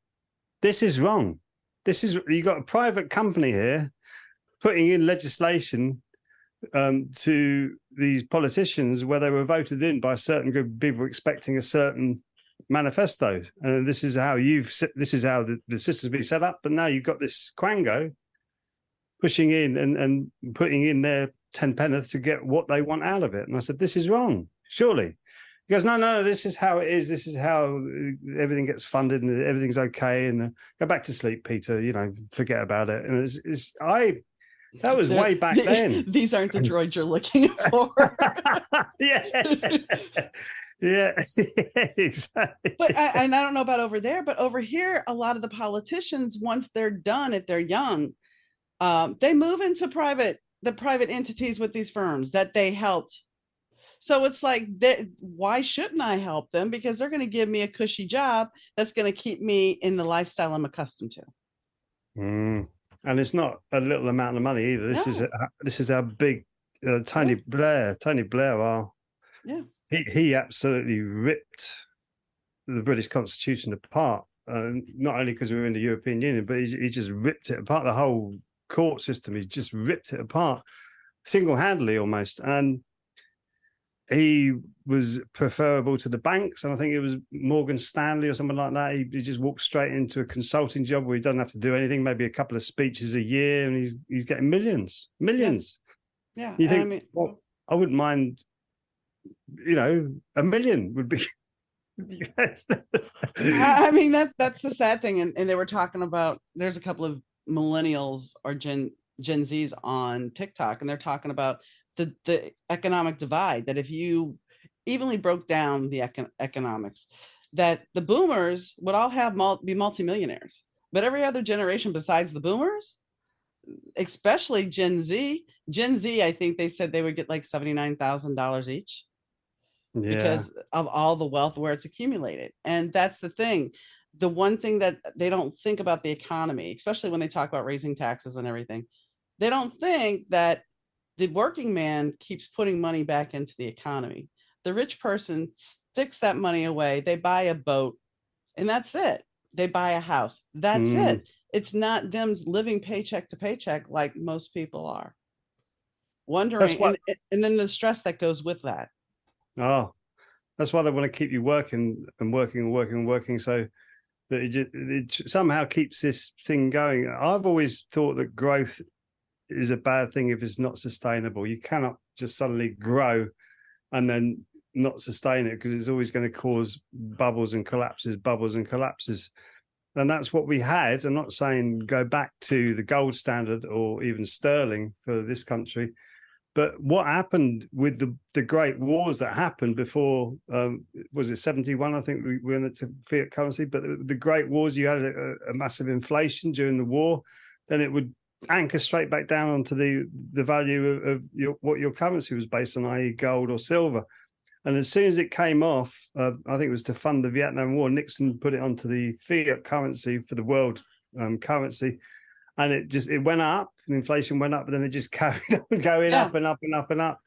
S2: "This is wrong. You got a private company here putting in legislation to these politicians where they were voted in by a certain group of people expecting a certain manifesto. And this is how the system's been set up. But now you've got this quango pushing in and putting in their 10 penneth to get what they want out of it." And I said, "This is wrong, surely." He goes, no, this is how it is. This is how everything gets funded and everything's okay. And go back to sleep, Peter, forget about it. And that was way back then.
S1: These aren't the droids you're looking for.
S2: Yeah. Yeah, exactly.
S1: But I don't know about over there, but over here, a lot of the politicians, once they're done, if they're young, they move into the private entities with these firms that they helped. So it's like, why shouldn't I help them? Because they're going to give me a cushy job that's going to keep me in the lifestyle I'm accustomed to.
S2: And it's not a little amount of money either. This is how big Tony Blair.
S1: Yeah.
S2: He absolutely ripped the British Constitution apart. Not only because we were in the European Union, but he just ripped it apart. The whole court system, he just ripped it apart single-handedly almost. And he was preferable to the banks, and I think it was Morgan Stanley or something like that. He just walked straight into a consulting job where he doesn't have to do anything, maybe a couple of speeches a year, and he's getting millions.
S1: Yeah.
S2: You think, well, I wouldn't mind, $1 million would be.
S1: I mean, that's the sad thing. And they were talking about, there's a couple of millennials or Gen Zs on TikTok, and they're talking about the economic divide, that if you evenly broke down the economics, that the boomers would all be multimillionaires, but every other generation besides the boomers, especially Gen Z, I think they said they would get like $79,000 each because of all the wealth where it's accumulated. And that's the thing. The one thing that they don't think about the economy, especially when they talk about raising taxes and everything, they don't think that the working man keeps putting money back into the economy. The rich person sticks that money away. They buy a boat and that's it. They buy a house. That's it. It's not them living paycheck to paycheck like most people are. Wondering, and then the stress that goes with that.
S2: Oh, that's why they want to keep you working and working and working and working, so that it somehow keeps this thing going. I've always thought that growth is a bad thing if it's not sustainable. You cannot just suddenly grow and then not sustain it, because it's always going to cause bubbles and collapses. And that's what we had. I'm not saying go back to the gold standard or even sterling for this country, but what happened with the great wars that happened before, was it 71? I think we went into fiat currency, but the great wars, you had a massive inflation during the war, then it would anchor straight back down onto the value of what your currency was based on, i.e. gold or silver. And as soon as it came off, I think it was to fund the Vietnam War, Nixon put it onto the fiat currency for the world currency. And it went up, and inflation went up, but then it just carried on going up and up and up and up.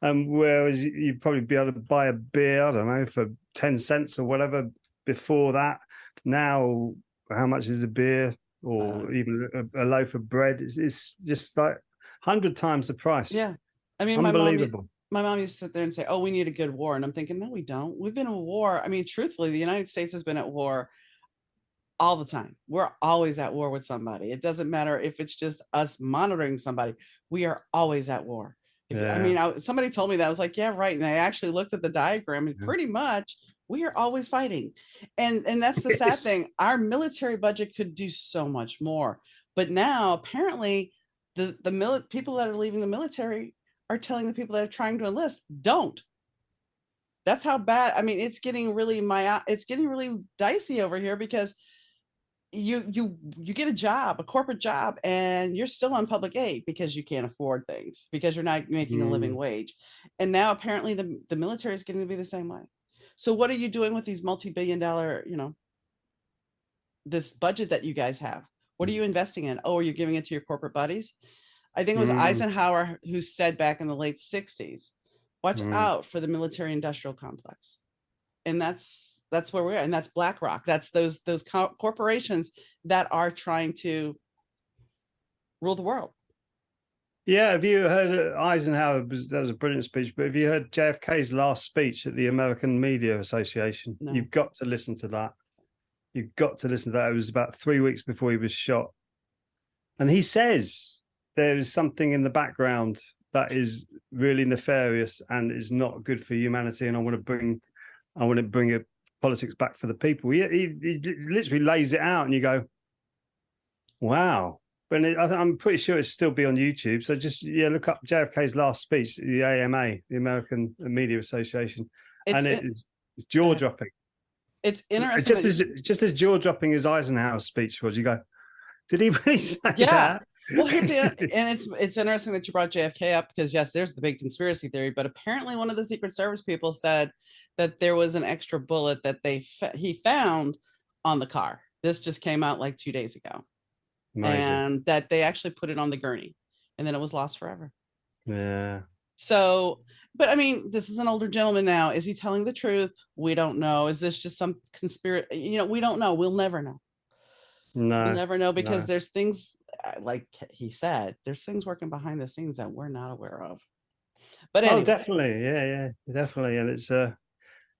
S2: Whereas you'd probably be able to buy a beer, I don't know, for 10 cents or whatever before that. Now, how much is a beer? Or even a loaf of bread? It's just like 100 times the price.
S1: Yeah. I mean,
S2: unbelievable.
S1: My mom used to sit there and say, "Oh, we need a good war." And I'm thinking, no, we don't. We've been in a war. I mean, truthfully, the United States has been at war all the time. We're always at war with somebody. It doesn't matter if it's just us monitoring somebody. We are always at war. I mean, somebody told me that. I was like, yeah, right. And I actually looked at the diagram, and pretty much we are always fighting. And that's the sad thing. Our military budget could do so much more. But now apparently the people that are leaving the military are telling the people that are trying to enlist, don't. That's how bad. I mean, it's getting really dicey over here, because you get a job, a corporate job, and you're still on public aid because you can't afford things, because you're not making a living wage. And now apparently the military is getting to be the same way. So what are you doing with these multi-billion-dollar, this budget that you guys have? What are you investing in? Oh, you're giving it to your corporate buddies? I think it was
S2: Mm,
S1: Eisenhower who said back in the late 60s, watch
S2: mm.
S1: out for the military industrial complex. And that's where we're at. And that's BlackRock. That's those corporations that are trying to rule the world.
S2: Yeah, have you heard Eisenhower? That was a brilliant speech. But have you heard JFK's last speech at the American Media Association?
S1: No.
S2: You've got to listen to that. You've got to listen to that. It was about 3 weeks before he was shot, and he says there is something in the background that is really nefarious and is not good for humanity. And I want to bring a politics back for the people. He literally lays it out, and you go, wow. But I'm pretty sure it's still be on YouTube. So just look up JFK's last speech, the AMA, the American Media Association, and it's jaw dropping.
S1: It's interesting.
S2: Just as jaw dropping as Eisenhower's speech was. You go, did he really say that?
S1: Well, here's the and it's interesting that you brought JFK up because yes, there's the big conspiracy theory, but apparently one of the Secret Service people said that there was an extra bullet that he found on the car. This just came out like 2 days ago. Amazing. And that they actually put it on the gurney and then it was lost forever.
S2: Yeah.
S1: So, but I mean, this is an older gentleman now. Is he telling the truth? We don't know. Is this just some conspiracy? We don't know. We'll never know.
S2: No.
S1: We'll never know because there's things, like he said, there's things working behind the scenes that we're not aware of. But anyway.
S2: Oh, definitely. Yeah, definitely. And it's a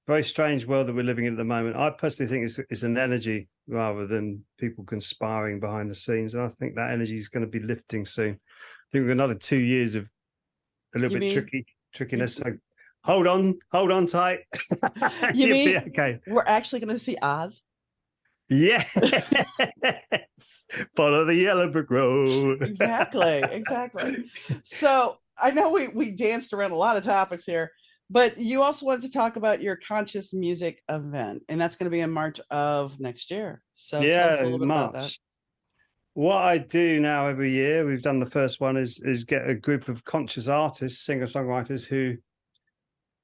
S2: very strange world that we're living in at the moment. I personally think it's an energy rather than people conspiring behind the scenes. And I think that energy is going to be lifting soon. I think we've got another 2 years of a little bit trickiness. So hold on tight.
S1: You mean
S2: okay?
S1: We're actually going to see Oz?
S2: Yes. Follow the yellow brick road.
S1: Exactly. So I know we danced around a lot of topics here. But you also wanted to talk about your conscious music event, and that's going to be in March of next year. So tell us a little bit about that.
S2: What I do now every year, we've done the first one, is get a group of conscious artists, singer-songwriters who,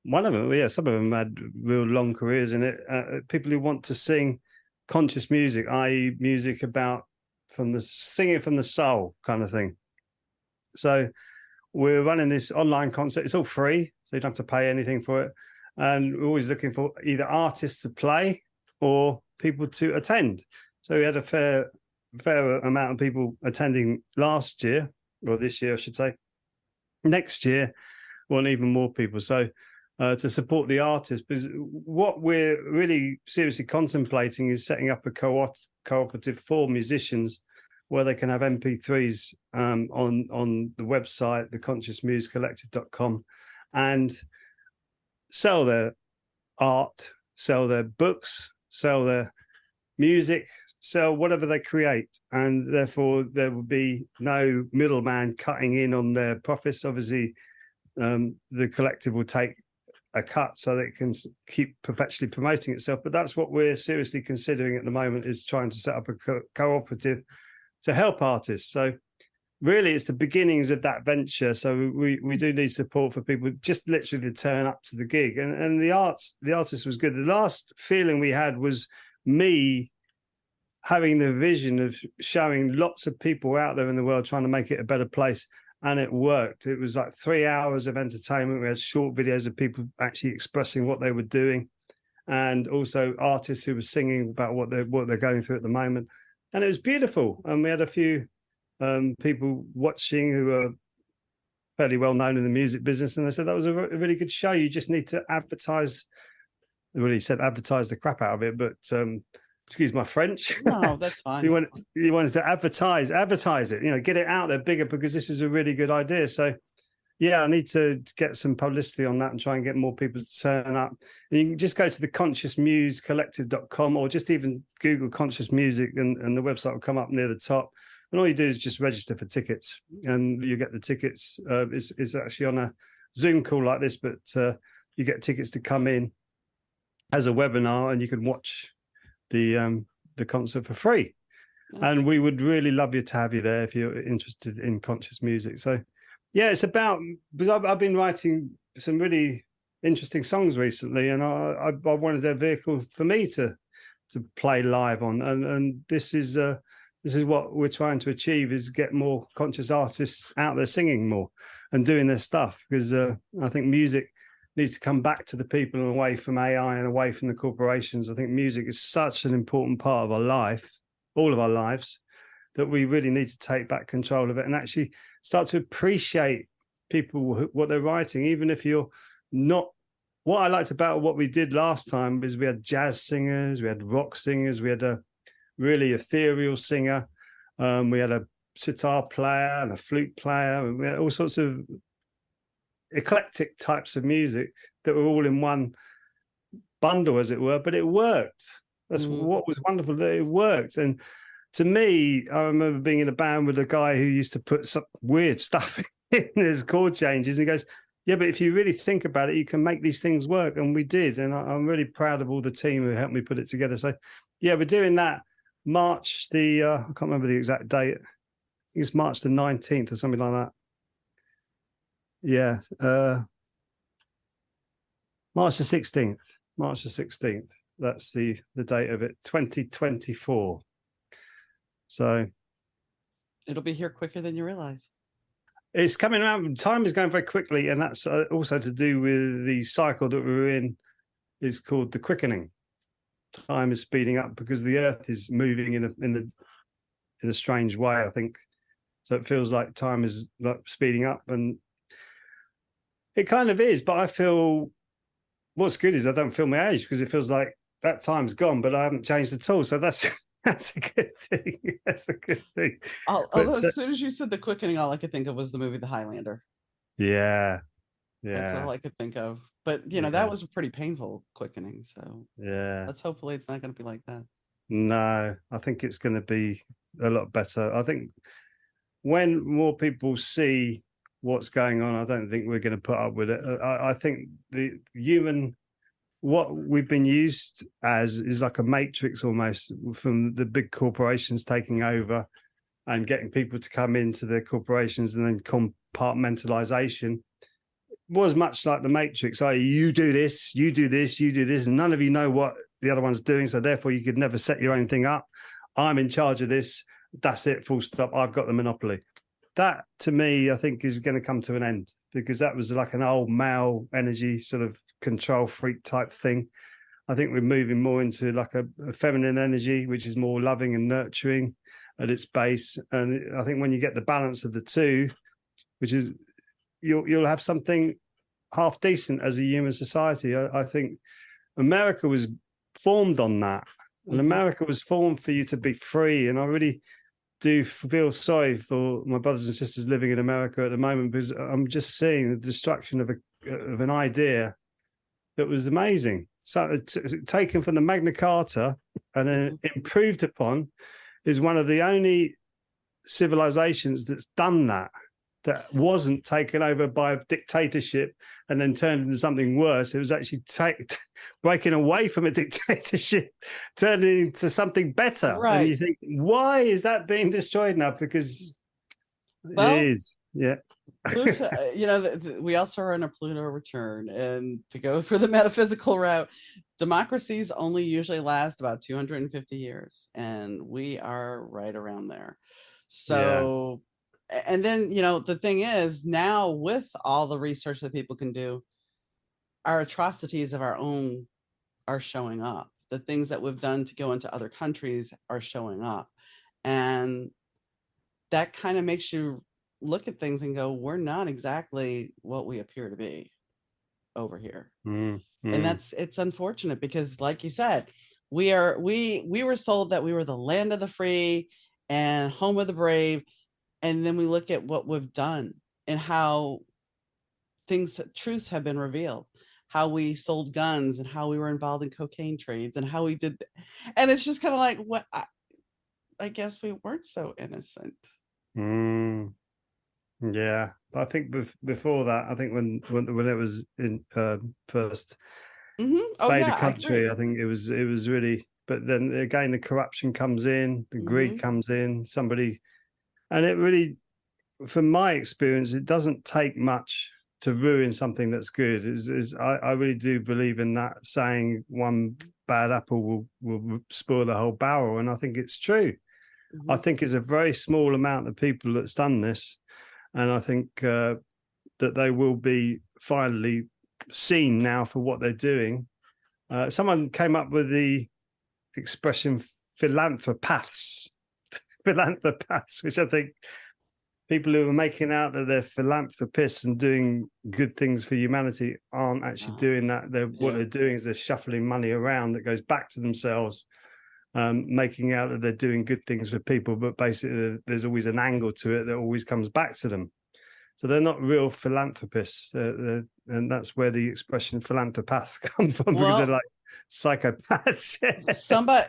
S2: some of them had real long careers in it, people who want to sing conscious music, i.e. music singing from the soul kind of thing. So we're running this online concert. It's all free, so you don't have to pay anything for it. And we're always looking for either artists to play or people to attend. So we had a fair amount of people attending last year, or this year, I should say. Next year, we want even more people. So to support the artists, because what we're really seriously contemplating is setting up a cooperative for musicians where they can have MP3s on the website, theconsciousmusecollective.com, and sell their art, sell their books, sell their music, sell whatever they create. And therefore, there will be no middleman cutting in on their profits. Obviously, the collective will take a cut so that it can keep perpetually promoting itself. But that's what we're seriously considering at the moment, is trying to set up a cooperative to help artists. So really it's the beginnings of that venture. So we do need support for people just literally to turn up to the gig. And the artist was good. The last feeling we had was me having the vision of showing lots of people out there in the world trying to make it a better place. And it worked. It was like 3 hours of entertainment. We had short videos of people actually expressing what they were doing, and also artists who were singing about what they're going through at the moment. And it was beautiful. And we had a few people watching who are fairly well known in the music business. And they said that was a really good show. You just need to advertise. They really said advertise the crap out of it, but excuse my French.
S1: No, that's fine.
S2: you wanted to advertise it, get it out there bigger, because this is a really good idea. So yeah, I need to get some publicity on that and try and get more people to turn up. And you can just go to the consciousmusecollective.com, or just even Google conscious music, and the website will come up near the top. And all you do is just register for tickets, and you get the tickets. It's actually on a Zoom call like this, but you get tickets to come in as a webinar, and you can watch the concert for free. Nice. And we would really love you to have you there if you're interested in conscious music. So yeah, it's about, because I've been writing some really interesting songs recently, and I wanted a vehicle for me to play live on, and this is This is what we're trying to achieve: is get more conscious artists out there singing more and doing their stuff. Because I think music needs to come back to the people and away from AI and away from the corporations. I think music is such an important part of our life, all of our lives, that we really need to take back control of it and actually start to appreciate people, what they're writing, even if you're not. What I liked about what we did last time is we had jazz singers, we had rock singers, we had a really ethereal singer, we had a sitar player and a flute player, and we had all sorts of eclectic types of music that were all in one bundle, as it were, but it worked. That's what was wonderful, that it worked. And to me, I remember being in a band with a guy who used to put some weird stuff in his chord changes. And he goes, yeah, but if you really think about it, you can make these things work. And we did. And I'm really proud of all the team who helped me put it together. So, yeah, we're doing that March I can't remember the exact date. I think it's March the 19th or something like that. Yeah. March the 16th. March the 16th. That's the date of it, 2024. So
S1: it'll be here quicker than you realize.
S2: It's coming around. Time is going very quickly, and that's also to do with the cycle that we're in. Is called the quickening. Time is speeding up because the Earth is moving in a strange way, I think. So it feels like time is like speeding up, and it kind of is. But I feel what's good is I don't feel my age because it feels like that time's gone, but I haven't changed at all. So that's a good thing. That's a good thing.
S1: Although as soon as you said the quickening, all I could think of was the movie The Highlander.
S2: Yeah.
S1: That's all I could think of. But that was a pretty painful quickening. So let's hopefully it's not going to be like that.
S2: No, I think it's going to be a lot better. I think when more people see what's going on, I don't think we're going to put up with it. I think the human, what we've been used as is like a matrix almost, from the big corporations taking over and getting people to come into their corporations, and then compartmentalization was much like the matrix. You do this, you do this, you do this, and none of you know what the other one's doing, so therefore you could never set your own thing up. I'm in charge of this, that's it, full stop, I've got the monopoly. That to me, I think, is going to come to an end, because that was like an old male energy sort of control freak type thing. I think we're moving more into like a feminine energy, which is more loving and nurturing at its base. And I think when you get the balance of the two, which is you'll have something half decent as a human society. I think America was formed on that, and America was formed for you to be free. And I really do feel sorry for my brothers and sisters living in America at the moment, because I'm just seeing the destruction of an idea that was amazing. So taken from the Magna Carta and then improved upon, is one of the only civilizations that's done that wasn't taken over by a dictatorship and then turned into something worse. It was actually breaking away from a dictatorship, turning into something better. Right. And you think, why is that being destroyed now? Because it is. Yeah.
S1: Pluto, we also are in a Pluto return, and to go for the metaphysical route, democracies only usually last about 250 years, and we are right around there. So, and then, the thing is, now with all the research that people can do, our atrocities of our own are showing up. The things that we've done to go into other countries are showing up. And that kind of makes you look at things and go, we're not exactly what we appear to be over here. And it's unfortunate, because like you said, we were sold that we were the land of the free and home of the brave. And then we look at what we've done and how truths have been revealed, how we sold guns and how we were involved in cocaine trades and how we did. And it's just kind of like, what? I guess we weren't so innocent.
S2: Yeah, I think before that, I think when it was in first made a country, I think it was really. But then again, the corruption comes in, the greed comes in. And it really, from my experience, it doesn't take much to ruin something that's good. I really do believe in that saying, one bad apple will spoil the whole barrel, and I think it's true. I
S1: Mhm.
S2: think it's a very small amount of people that's done this, and I think that they will be finally seen now for what they're doing. Someone came up with the expression philanthropaths, philanthropaths, which I think people who are making out that they're philanthropists and doing good things for humanity aren't actually
S1: Oh,
S2: doing that. What
S1: yeah.
S2: they're doing is they're shuffling money around that goes back to themselves, making out that they're doing good things for people, but basically there's always an angle to it that always comes back to them. So they're not real philanthropists, and that's where the expression philanthropaths come from, because they're
S1: Well,
S2: like psychopaths.
S1: somebody,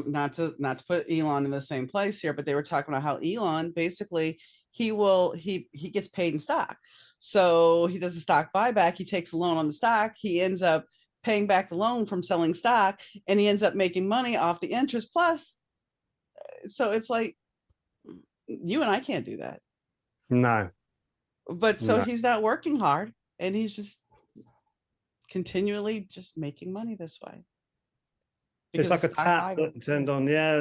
S1: not to put Elon in the same place here, but they were talking about how Elon basically he gets paid in stock. So he does a stock buyback, he takes a loan on the stock, he ends up paying back the loan from selling stock, and he ends up making money off the interest plus. So it's like you and I can't do that.
S2: No,
S1: But so
S2: no.
S1: he's not working hard and he's just continually just making money this way
S2: It's
S1: because of
S2: like a
S1: stock
S2: tap that
S1: buybacks.
S2: turned
S1: Yeah.
S2: on. Yeah,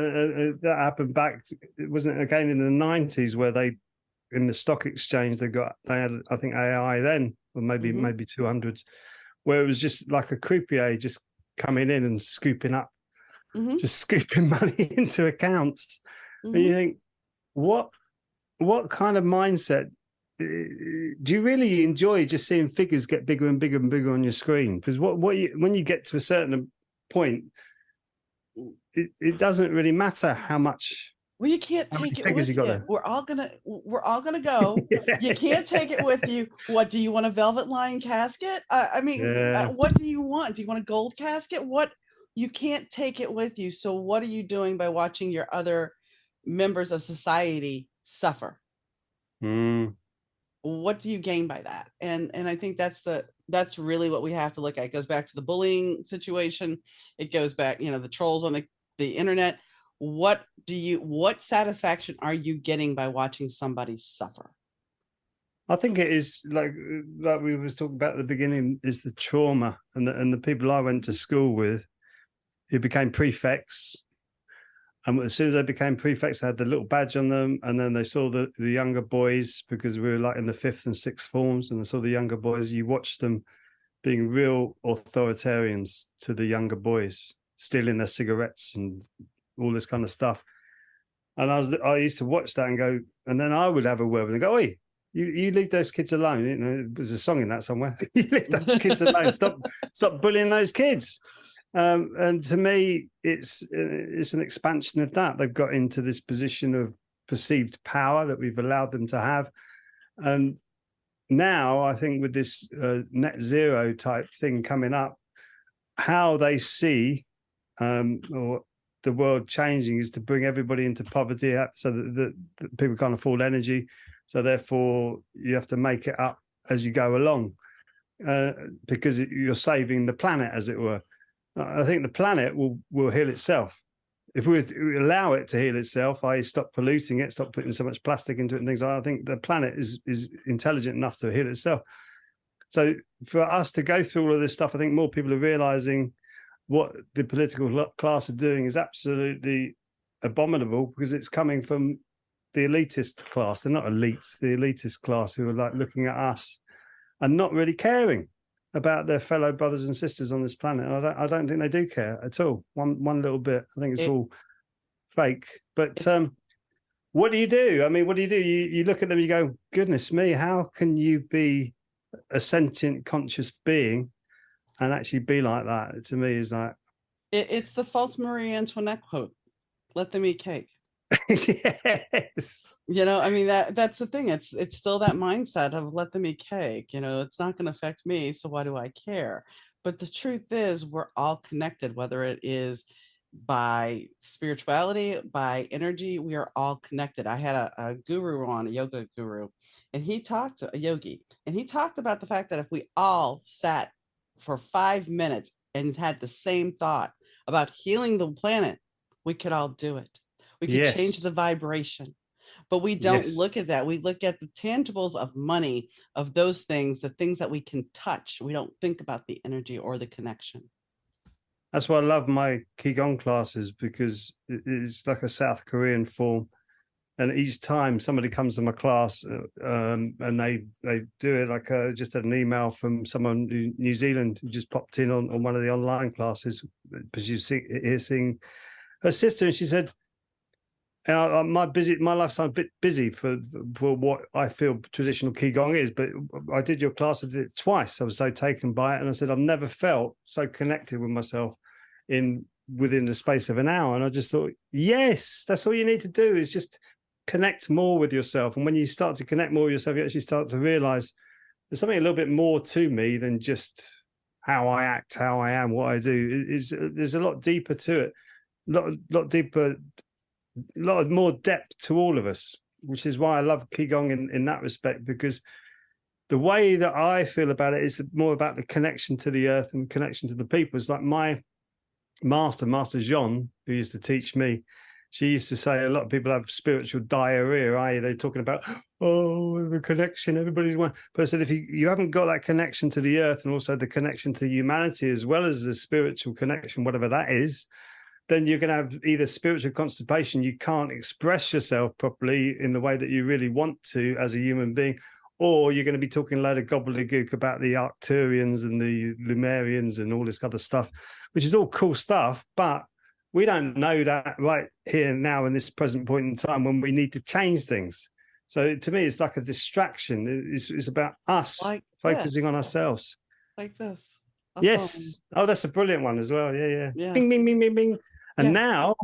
S2: that happened back. It wasn't again in the 90s where they in the stock exchange they had I think AI then, or
S1: Mm-hmm.
S2: maybe 200s, where it was just like a croupier just coming in and scooping up,
S1: Mm-hmm.
S2: just scooping money into accounts. And
S1: Mm-hmm.
S2: you think, what what kind of mindset do you really enjoy, just seeing figures get bigger and bigger and bigger on your screen? Because when you get to a certain point, it doesn't really matter
S1: Well, you can't
S2: how many
S1: take it
S2: figures
S1: with
S2: you got
S1: you.
S2: there.
S1: We're all gonna go. You can't take it with you. What do you want, a velvet lining casket? I mean,
S2: Yeah.
S1: what do you want? Do you want a gold casket? What, you can't take it with you. So what are you doing by watching your other members of society suffer?
S2: Mm.
S1: What do you gain by that? And I think that's really what we have to look at. It goes back to the bullying situation. It goes back, the trolls on the internet. What satisfaction are you getting by watching somebody suffer?
S2: I think it is like we was talking about at the beginning, is the trauma, and the people I went to school with who became prefects. And as soon as they became prefects, they had the little badge on them. And then they saw the younger boys, because we were like in the fifth and sixth forms, and they saw the younger boys. You watched them being real authoritarians to the younger boys, stealing their cigarettes and all this kind of stuff. And I used to watch that and go, and then I would have a word with them, go, "Oi, you leave those kids alone." There's a song in that somewhere. You leave those kids alone. Stop bullying those kids. And to me, it's an expansion of that. They've got into this position of perceived power that we've allowed them to have. And now I think with this net zero type thing coming up, how they see or the world changing is to bring everybody into poverty so that people can't afford energy. So therefore, you have to make it up as you go along, because you're saving the planet, as it were. I think the planet will heal itself if we allow it to heal itself. I stop polluting it, stop putting so much plastic into it and things like that. I think the planet is intelligent enough to heal itself. So for us to go through all of this stuff, I think more people are realizing what the political class are doing is absolutely abominable, because it's coming from the elitist class. They're not elites, the elitist class, who are like looking at us and not really caring about their fellow brothers and sisters on this planet. And I don't think they do care at all. One little bit. I think it's
S1: it,
S2: all fake. But
S1: it's
S2: what do you do? I mean, what do? You look at them, you go, goodness me, how can you be a sentient, conscious being and actually be like that? To me, is like,
S1: it's the false Marie Antoinette quote. Let them eat cake.
S2: yes.
S1: I mean, that's the thing. It's still that mindset of let them eat cake. It's not going to affect me, so why do I care? But the truth is, we're all connected, whether it is by spirituality, by energy. We are all connected. I had a guru on, a yoga guru, and he talked to a yogi, and he talked about the fact that if we all sat for 5 minutes and had the same thought about healing the planet, we could all do it. We could change
S2: Yes.
S1: the vibration, but we don't
S2: Yes.
S1: look at that. We look at the tangibles of money, of those things, the things that we can touch. We don't think about the energy or the connection.
S2: That's why I love my Ki Gong classes, because it's like a South Korean form. And each time somebody comes to my class, and they do it like just an email from someone in New Zealand who just popped in on one of the online classes, because you see here seeing her sister, and she said, my life's a bit busy for what I feel traditional Qigong is, but I did your class, I did it twice. I was so taken by it, and I said I've never felt so connected with myself within the space of an hour. And I just thought, yes, that's all you need to do, is just connect more with yourself. And when you start to connect more with yourself, you actually start to realize there's something a little bit more to me than just how I act, how I am, what I do. There's a lot deeper to it, lot deeper, a lot of more depth to all of us, which is why I love Qigong in that respect, because the way that I feel about it is more about the connection to the earth and connection to the people. It's like my Master Jean, who used to teach me, she used to say a lot of people have spiritual diarrhea, i.e. they're talking about, oh, the connection, everybody's one. But I said, if you haven't got that connection to the earth and also the connection to humanity, as well as the spiritual connection, whatever that is, then you're going to have either spiritual constipation, you can't express yourself properly in the way that you really want to as a human being, or you're going to be talking a load of gobbledygook about the Arcturians and the Lemurians and all this other stuff, which is all cool stuff, but we don't know that right here now in this present point in time when we need to change things. So to me, it's like a distraction. It's about us focusing on ourselves.
S1: Like this.
S2: Yes. Oh, that's a brilliant one as well. Yeah.
S1: Yeah.
S2: Bing, bing, bing, bing, bing. And now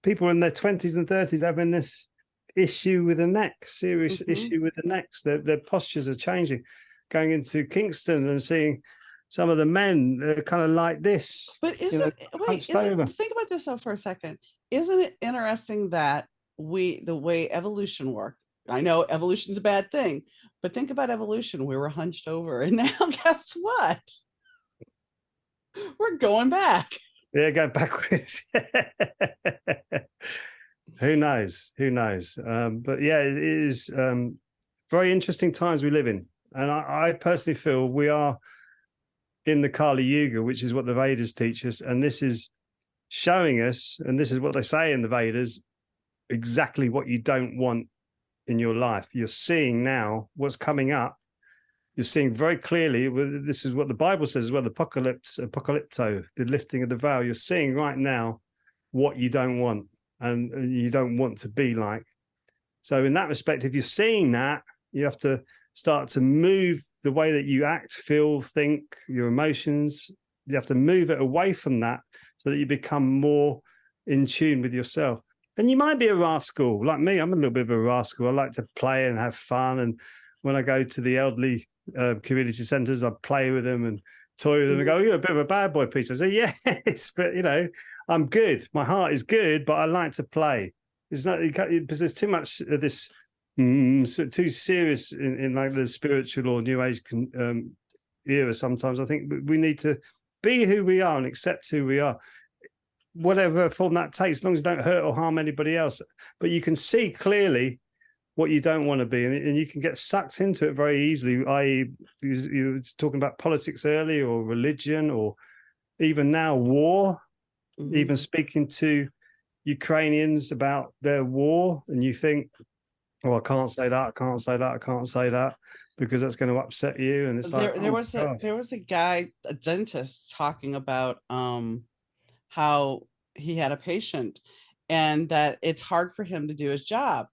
S2: people in their 20s and 30s having this issue with the neck, serious issue with the necks. Their postures are changing. Going into Kingston and seeing some of the men kind of like this.
S1: But think about this for a second. Isn't it interesting that the way evolution worked? I know evolution's a bad thing, but think about evolution. We were hunched over, and now guess what? We're going back.
S2: Yeah, going backwards. Who knows? But yeah, it is very interesting times we live in. And I personally feel we are in the Kali Yuga, which is what the Vedas teach us. And this is showing us, and this is what they say in the Vedas, exactly what you don't want in your life. You're seeing now what's coming up. You're seeing very clearly, this is what the Bible says as well, the apocalypto, the lifting of the veil. You're seeing right now what you don't want and you don't want to be like. So in that respect, if you're seeing that, you have to start to move the way that you act, feel, think, your emotions. You have to move it away from that so that you become more in tune with yourself. And you might be a rascal like me. I'm a little bit of a rascal. I like to play and have fun. And when I go to the elderly community centres, I play with them and toy with them and go, you're a bit of a bad boy, Peter. I say, yes, but I'm good. My heart is good, but I like to play. It's not because there's too much of this too serious in like the spiritual or new age era. Sometimes I think we need to be who we are and accept who we are, whatever form that takes, as long as you don't hurt or harm anybody else. But you can see clearly what you don't want to be, and you can get sucked into it very easily, i.e. you were talking about politics earlier, or religion, or even now war, even speaking to Ukrainians about their war, and you think, oh, I can't say that because that's going to upset you. And it's
S1: there was a guy, a dentist, talking about how he had a patient and that it's hard for him to do his job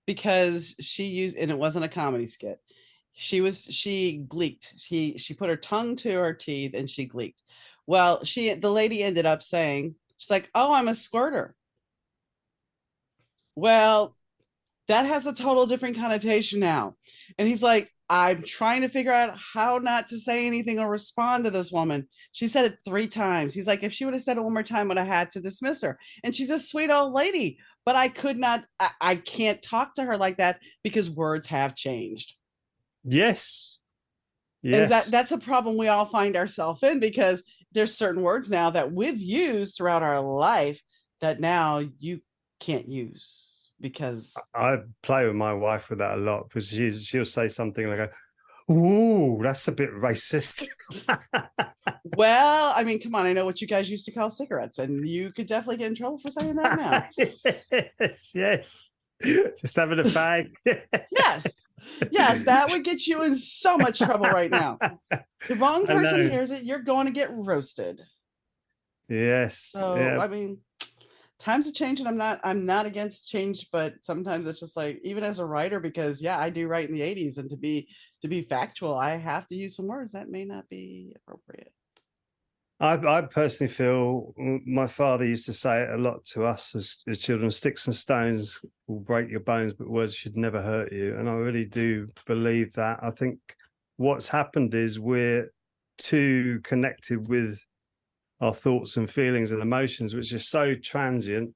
S1: because and it wasn't a comedy skit. She gleeked. She put her tongue to her teeth and she gleeked. Well, the lady ended up saying, she's like, oh, I'm a squirter. Well, that has a total different connotation now. And he's like, I'm trying to figure out how not to say anything or respond to this woman. She said it 3 times. He's like, if she would have said it one more time, would have had to dismiss her. And she's a sweet old lady, but I could not, I can't talk to her like that because words have changed.
S2: Yes.
S1: And that's a problem we all find ourselves in, because there's certain words now that we've used throughout our life that now you can't use. Because
S2: I play with my wife with that a lot, because she'll say something like, Ooh, that's a bit racist.
S1: Well, I mean, come on, I know what you guys used to call cigarettes, and you could definitely get in trouble for saying that now.
S2: Yes, yes. Just having a fag.
S1: Yes, yes, that would get you in so much trouble right now. The wrong
S2: I
S1: person
S2: know.
S1: hears it, you're going to get roasted.
S2: Yes.
S1: So,
S2: Yeah.
S1: I mean, times are changing. I'm not against change, but sometimes it's just like, even as a writer, because yeah, I do write in the 80s, and to be factual, I have to use some words that may not be appropriate.
S2: I personally feel my father used to say it a lot to us as children: sticks and stones will break your bones, but words should never hurt you. And I really do believe that. I think what's happened is we're too connected with our thoughts and feelings and emotions, which are so transient,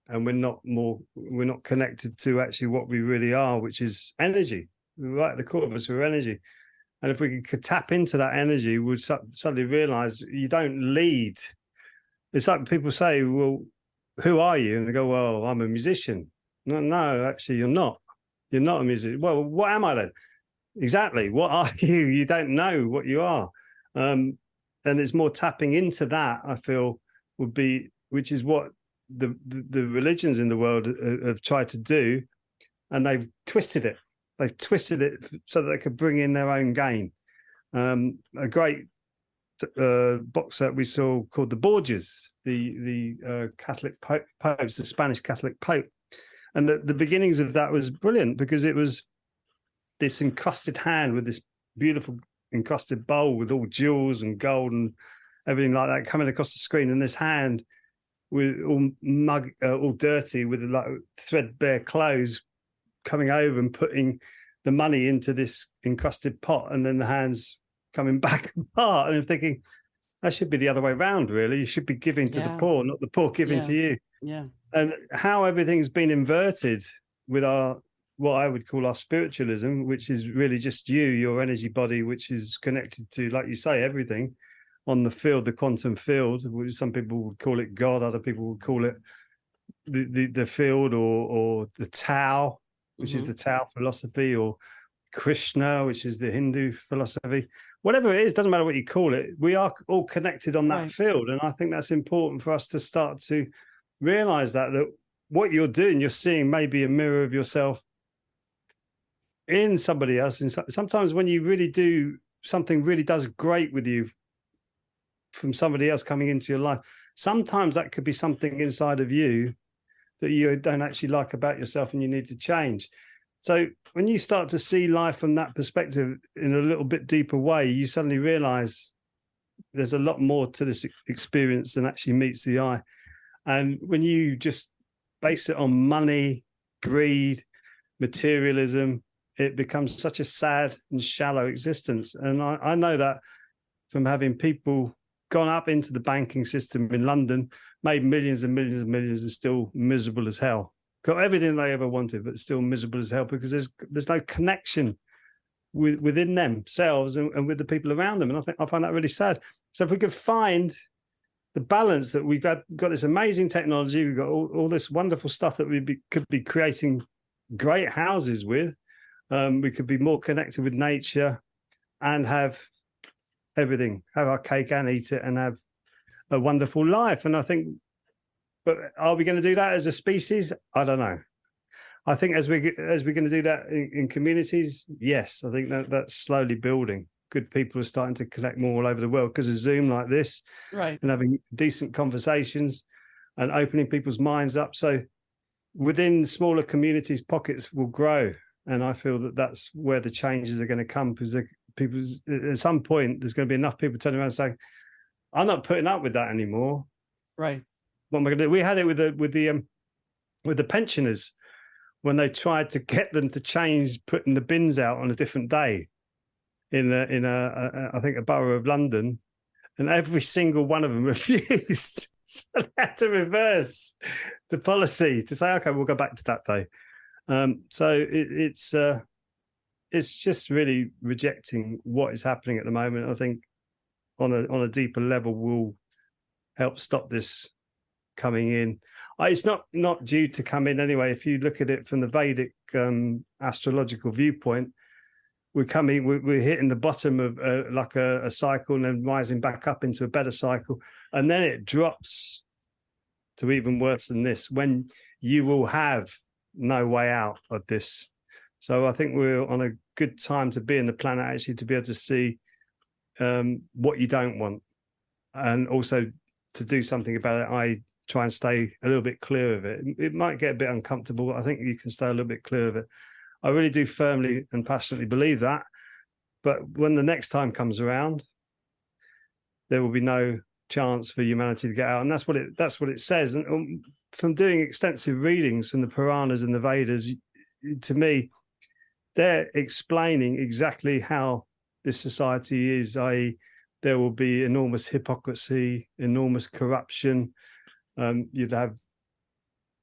S2: and we're not connected to actually what we really are, which is energy. Right at the core of us, we're energy. And if we could tap into that energy, we'd suddenly realize you don't lead. It's like people say, well, who are you? And they go, well, I'm a musician. No, no, actually, you're not. You're not a musician. Well, what am I then? Exactly. What are you? You don't know what you are. And it's more tapping into that, I feel, would be, which is what the religions in the world have tried to do. And they've twisted it. They've twisted it so that they could bring in their own gain. A great box set we saw called the Borgias, the Catholic popes, the Spanish Catholic Pope, and the beginnings of that was brilliant because it was this encrusted hand with this beautiful encrusted bowl with all jewels and gold and everything like that coming across the screen, and this hand with all dirty with like threadbare clothes coming over and putting the money into this encrusted pot, and then the hands coming back apart. And I'm thinking that should be the other way around, really. You should be giving to the
S1: Yeah,
S2: poor, not the poor giving
S1: yeah,
S2: to you.
S1: yeah.
S2: And how everything's been inverted with our what I would call our spiritualism, which is really just you, your energy body, which is connected to, like you say, everything on the field, the quantum field. Which some people would call it God, other people would call it the field, or the Tao, which is
S1: Hmm.
S2: the Tao philosophy, or Krishna, which is the Hindu philosophy. Whatever it is, doesn't matter what you call it. We are all connected on that
S1: Right.
S2: field, and I think that's important for us to start to realize that what you're doing, you're seeing maybe a mirror of yourself in somebody else. And sometimes when you really do something really does great with you from somebody else coming into your life, sometimes that could be something inside of you that you don't actually like about yourself and you need to change. So when you start to see life from that perspective in a little bit deeper way, you suddenly realize there's a lot more to this experience than actually meets the eye. And when you just base it on money, greed, materialism, it becomes such a sad and shallow existence. And I know that from having people gone up into the banking system in London, made millions and millions and millions, and still miserable as hell. Got everything they ever wanted, but still miserable as hell because there's no connection within themselves and with the people around them. And I find that really sad. So if we could find the balance that we've got this amazing technology, we've got all this wonderful stuff that could be creating great houses with. We could be more connected with nature and have everything, have our cake and eat it and have a wonderful life. And I think, but are we going to do that as a species? I don't know. I think as we're going to do that in communities, yes, I think that's slowly building. Good people are starting to connect more all over the world because of Zoom like this,
S1: Right.
S2: and having decent conversations and opening people's minds up. So within smaller communities, pockets will grow. And I feel that that's where the changes are going to come because people, at some point, there's going to be enough people turning around and saying, I'm not putting up with that anymore.
S1: Right.
S2: What am I going to do? We had it with the pensioners when they tried to get them to change putting the bins out on a different day in I think a borough of London, and every single one of them refused. So they had to reverse the policy to say, okay, we'll go back to that day. So it's just really rejecting what is happening at the moment. I think on a deeper level will help stop this coming in. It's not due to come in anyway. If you look at it from the Vedic astrological viewpoint, we're hitting the bottom of like a cycle and then rising back up into a better cycle, and then it drops to even worse than this when you will have no way out of this. So I think we're on a good time to be in the planet, actually, to be able to see what you don't want, and also to do something about it. I try and stay a little bit clear of it. It might get a bit uncomfortable, but I think you can stay a little bit clear of it. I really do firmly and passionately believe that. But when the next time comes around, there will be no chance for humanity to get out, and that's what it says. And from doing extensive readings from the Puranas and the Vedas, to me, they're explaining exactly how this society is, i.e., there will be enormous hypocrisy, enormous corruption. You'd have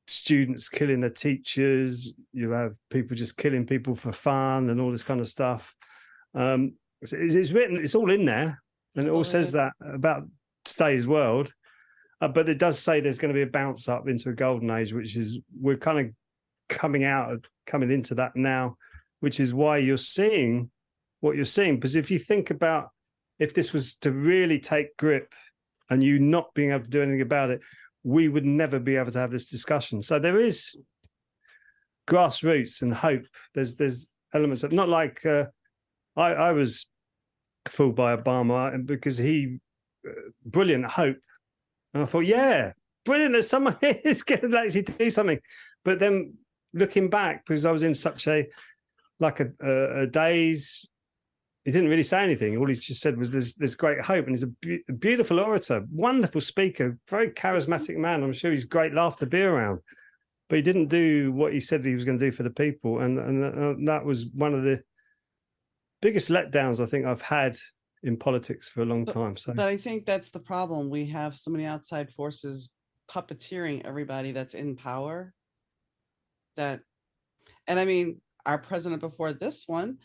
S2: students killing their teachers. You have people just killing people for fun and all this kind of stuff. It's written, it's all in there, and it all says that about today's world. But it does say there's going to be a bounce up into a golden age, which is, we're kind of coming into that now, which is why you're seeing what you're seeing. Because if you think about, if this was to really take grip and you not being able to do anything about it, we would never be able to have this discussion. So there is grassroots and hope. There's elements of, not like I was fooled by Obama because he brilliant hope, and I thought, yeah, brilliant, there's someone here who's going to actually do something. But then looking back, because I was in such a daze, he didn't really say anything. All he just said was there's great hope, and he's a beautiful orator, wonderful speaker, very charismatic man. I'm sure he's a great laugh to be around, but he didn't do what he said he was going to do for the people, and that was one of the biggest letdowns I think I've had in politics for a long time. So,
S1: but I think that's the problem. We have so many outside forces puppeteering everybody that's in power. And I mean, our president before this one,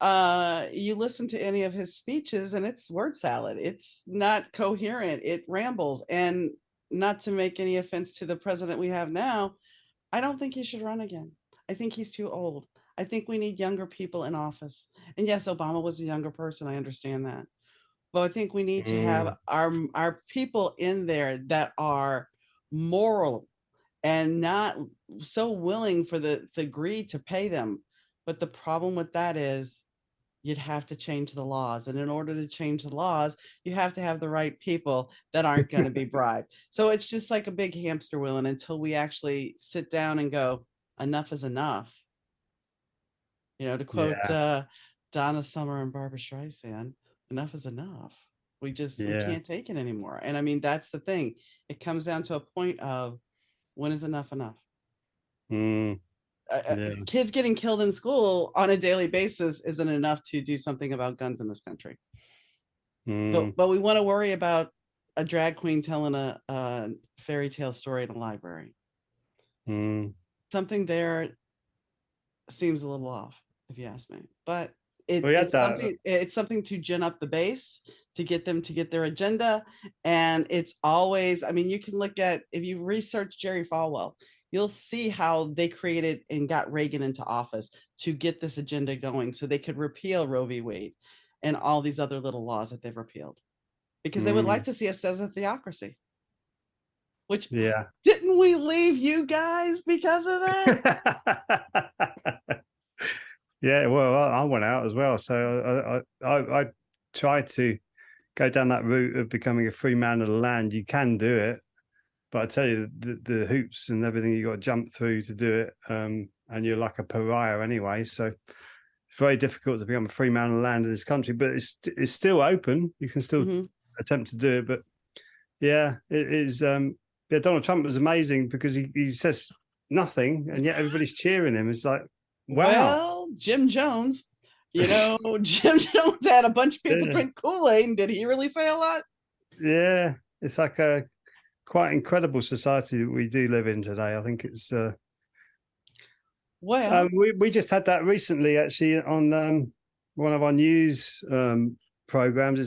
S1: you listen to any of his speeches and it's word salad. It's not coherent. It rambles. And not to make any offense to the president we have now, I don't think he should run again. I think he's too old. I think we need younger people in office. And yes, Obama was a younger person. I understand that. But I think we need to have our people in there that are moral and not so willing for the greed to pay them. But the problem with that is you'd have to change the laws. And in order to change the laws, you have to have the right people that aren't going to be bribed. So it's just like a big hamster wheel. And until we actually sit down and go, enough is enough. You know, to quote Donna Summer and Barbara Streisand, enough is enough. We can't take it anymore. And I mean, that's the thing. It comes down to a point of, when is enough enough? Kids getting killed in school on a daily basis isn't enough to do something about guns in this country. But we want to worry about a drag queen telling a fairy tale story in a library. Something there seems a little off, if you ask me. But it's something to gin up the base, to get them to get their agenda. And it's always, I mean, you can look at, if you research Jerry Falwell, you'll see how they created and got Reagan into office to get this agenda going so they could repeal Roe v. Wade and all these other little laws that they've repealed, because they would like to see us as a theocracy. Which, didn't we leave you guys because of that?
S2: Yeah, well, I went out as well. So I tried to go down that route of becoming a free man of the land. You can do it, but I tell you, the hoops and everything you got to jump through to do it, and you're like a pariah anyway. So it's very difficult to become a free man of the land in this country, but it's still open. You can still attempt to do it. But yeah, it is. Donald Trump was amazing because he says nothing, and yet everybody's cheering him. It's like, wow.
S1: Well, Jim Jones, Jim Jones had a bunch of people drink Kool-Aid, and did he really say a lot?
S2: Yeah, it's like a quite incredible society that we do live in today. I think it's we just had that recently actually on one of our news programs.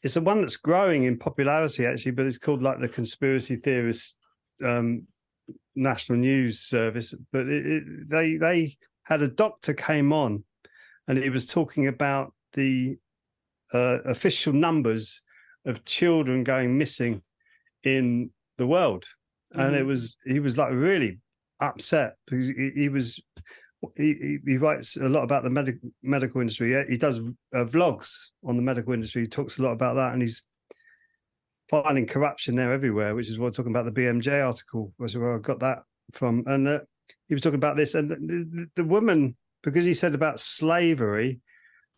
S2: It's a one that's growing in popularity actually, but it's called like the Conspiracy Theorist National News Service. But they had a doctor came on and he was talking about the official numbers of children going missing in the world, and he was like really upset because he writes a lot about the medical industry. He does vlogs on the medical industry. He talks a lot about that, and he's finding corruption there everywhere, which is what I'm talking about. The BMJ article was where I got that from, and he was talking about this, and the woman, because he said about slavery,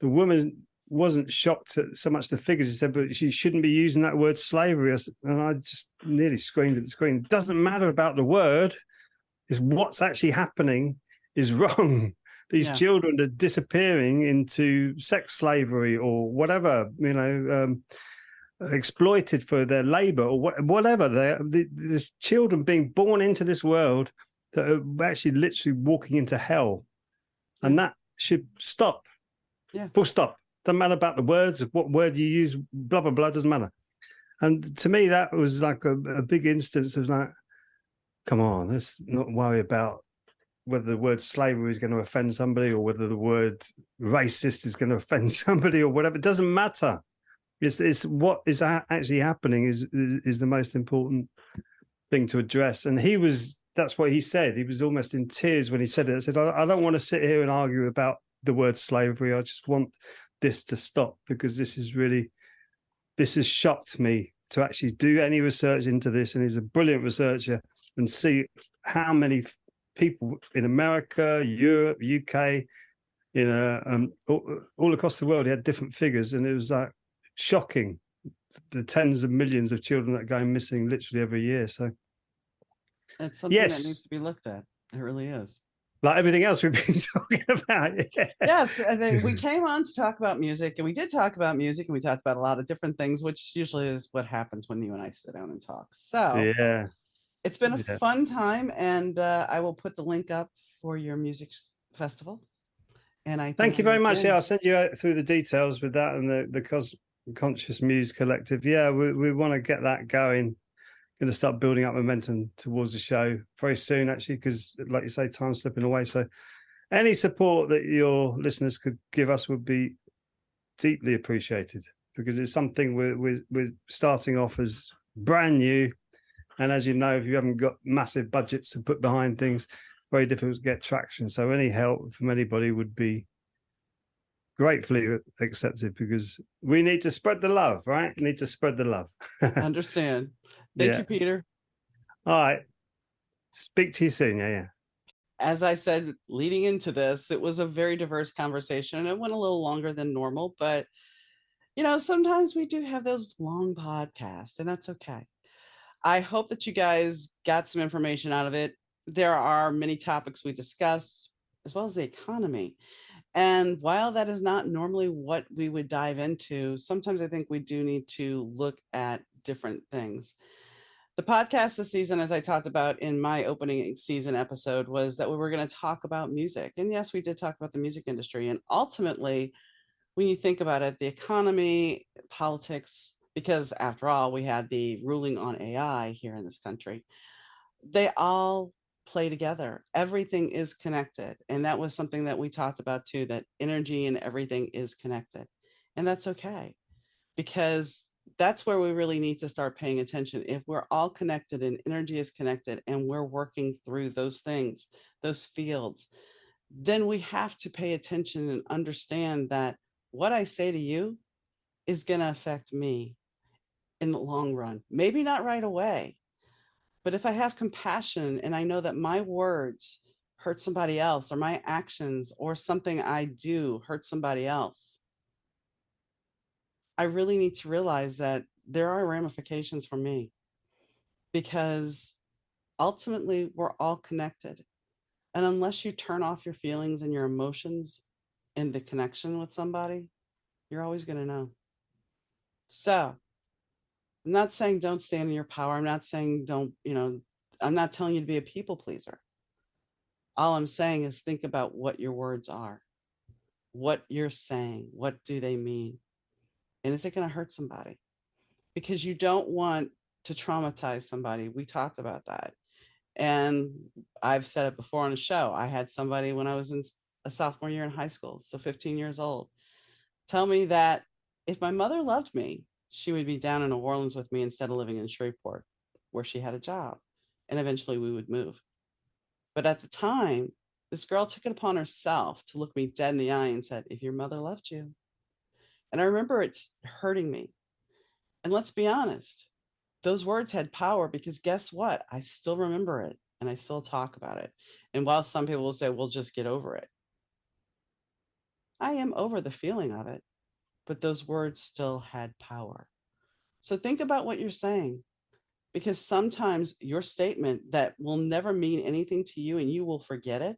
S2: the woman wasn't shocked at so much the figures. He said, but she shouldn't be using that word slavery. And I just nearly screamed at the screen. It doesn't matter about the word, is what's actually happening is wrong. These children are disappearing into sex slavery or whatever, exploited for their labor or whatever. There's children being born into this world that are actually literally walking into hell. And that should stop.
S1: Yeah.
S2: Full stop. Doesn't matter about the words, what word you use, blah, blah, blah, doesn't matter. And to me, that was like a big instance of like, come on, let's not worry about whether the word slavery is going to offend somebody or whether the word racist is going to offend somebody or whatever. It doesn't matter. It's what is actually happening is the most important thing to address. And that's what he said. He was almost in tears when he said it. I said, I don't want to sit here and argue about the word slavery. I just want this to stop, because this has shocked me to actually do any research into this. And he's a brilliant researcher, and see how many people in America, Europe, UK, all across the world, he had different figures, and it was like shocking, the tens of millions of children that go missing literally every year. So
S1: it's something that needs to be looked at. It really is.
S2: Like everything else we've been talking about.
S1: Yes, we came on to talk about music, and we did talk about music, and we talked about a lot of different things, which usually is what happens when you and I sit down and talk. So
S2: yeah,
S1: it's been a fun time, and I will put the link up for your music festival. And I
S2: thank you very much. Yeah, I'll send you out through the details with that and the Conscious Muse Collective. Yeah, we want to get that going. Going to start building up momentum towards the show very soon, actually, because, like you say, time's slipping away. So any support that your listeners could give us would be deeply appreciated, because it's something we're starting off as brand new. And as you know, if you haven't got massive budgets to put behind things, very difficult to get traction. So any help from anybody would be gratefully accepted, because we need to spread the love, right? We need to spread the love.
S1: Understand. Thank you, Peter.
S2: All right. Speak to you soon. Yeah.
S1: As I said, leading into this, it was a very diverse conversation, and it went a little longer than normal, but sometimes we do have those long podcasts, and that's okay. I hope that you guys got some information out of it. There are many topics we discuss, as well as the economy. And while that is not normally what we would dive into, sometimes I think we do need to look at different things. The podcast this season, as I talked about in my opening season episode, was that we were going to talk about music. And yes, we did talk about the music industry. And ultimately, when you think about it, the economy, politics, because after all, we had the ruling on AI here in this country, they all play together. Everything is connected. And that was something that we talked about too, that energy and everything is connected. And that's okay, because that's where we really need to start paying attention. If we're all connected and energy is connected and we're working through those things, those fields, then we have to pay attention and understand that what I say to you is going to affect me in the long run. Maybe not right away, but if I have compassion and I know that my words hurt somebody else, or my actions or something I do hurt somebody else, I really need to realize that there are ramifications for me, because ultimately we're all connected. And unless you turn off your feelings and your emotions in the connection with somebody, you're always going to know. So I'm not saying don't stand in your power. I'm not saying I'm not telling you to be a people pleaser. All I'm saying is think about what your words are, what you're saying, what do they mean? And is it going to hurt somebody? Because you don't want to traumatize somebody. We talked about that. And I've said it before on the show. I had somebody when I was in a sophomore year in high school, so 15 years old, tell me that if my mother loved me, she would be down in New Orleans with me instead of living in Shreveport, where she had a job. And eventually we would move. But at the time, this girl took it upon herself to look me dead in the eye and said, if your mother loved you. And I remember it's hurting me. And let's be honest, those words had power because guess what? I still remember it and I still talk about it. And while some people will say, we'll just get over it, I am over the feeling of it, but those words still had power. So think about what you're saying, because sometimes your statement that will never mean anything to you and you will forget it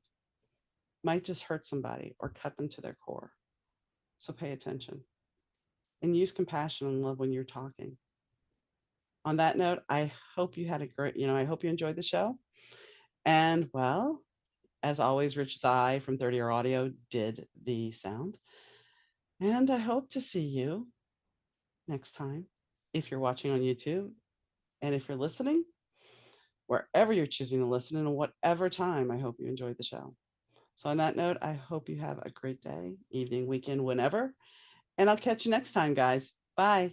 S1: might just hurt somebody or cut them to their core. So pay attention and use compassion and love when you're talking. On that note, I hope you had a great, I hope you enjoyed the show. And well, as always, Rich Zai from 30 Year Audio did the sound. And I hope to see you next time if you're watching on YouTube. And if you're listening, wherever you're choosing to listen and whatever time, I hope you enjoyed the show. So on that note, I hope you have a great day, evening, weekend, whenever. And I'll catch you next time, guys. Bye.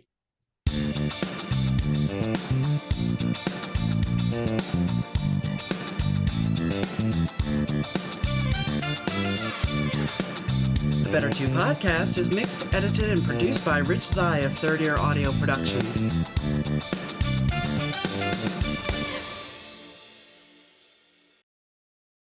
S1: The Better 2 podcast is mixed, edited, and produced by Rich Zai of 30 Year Audio Productions.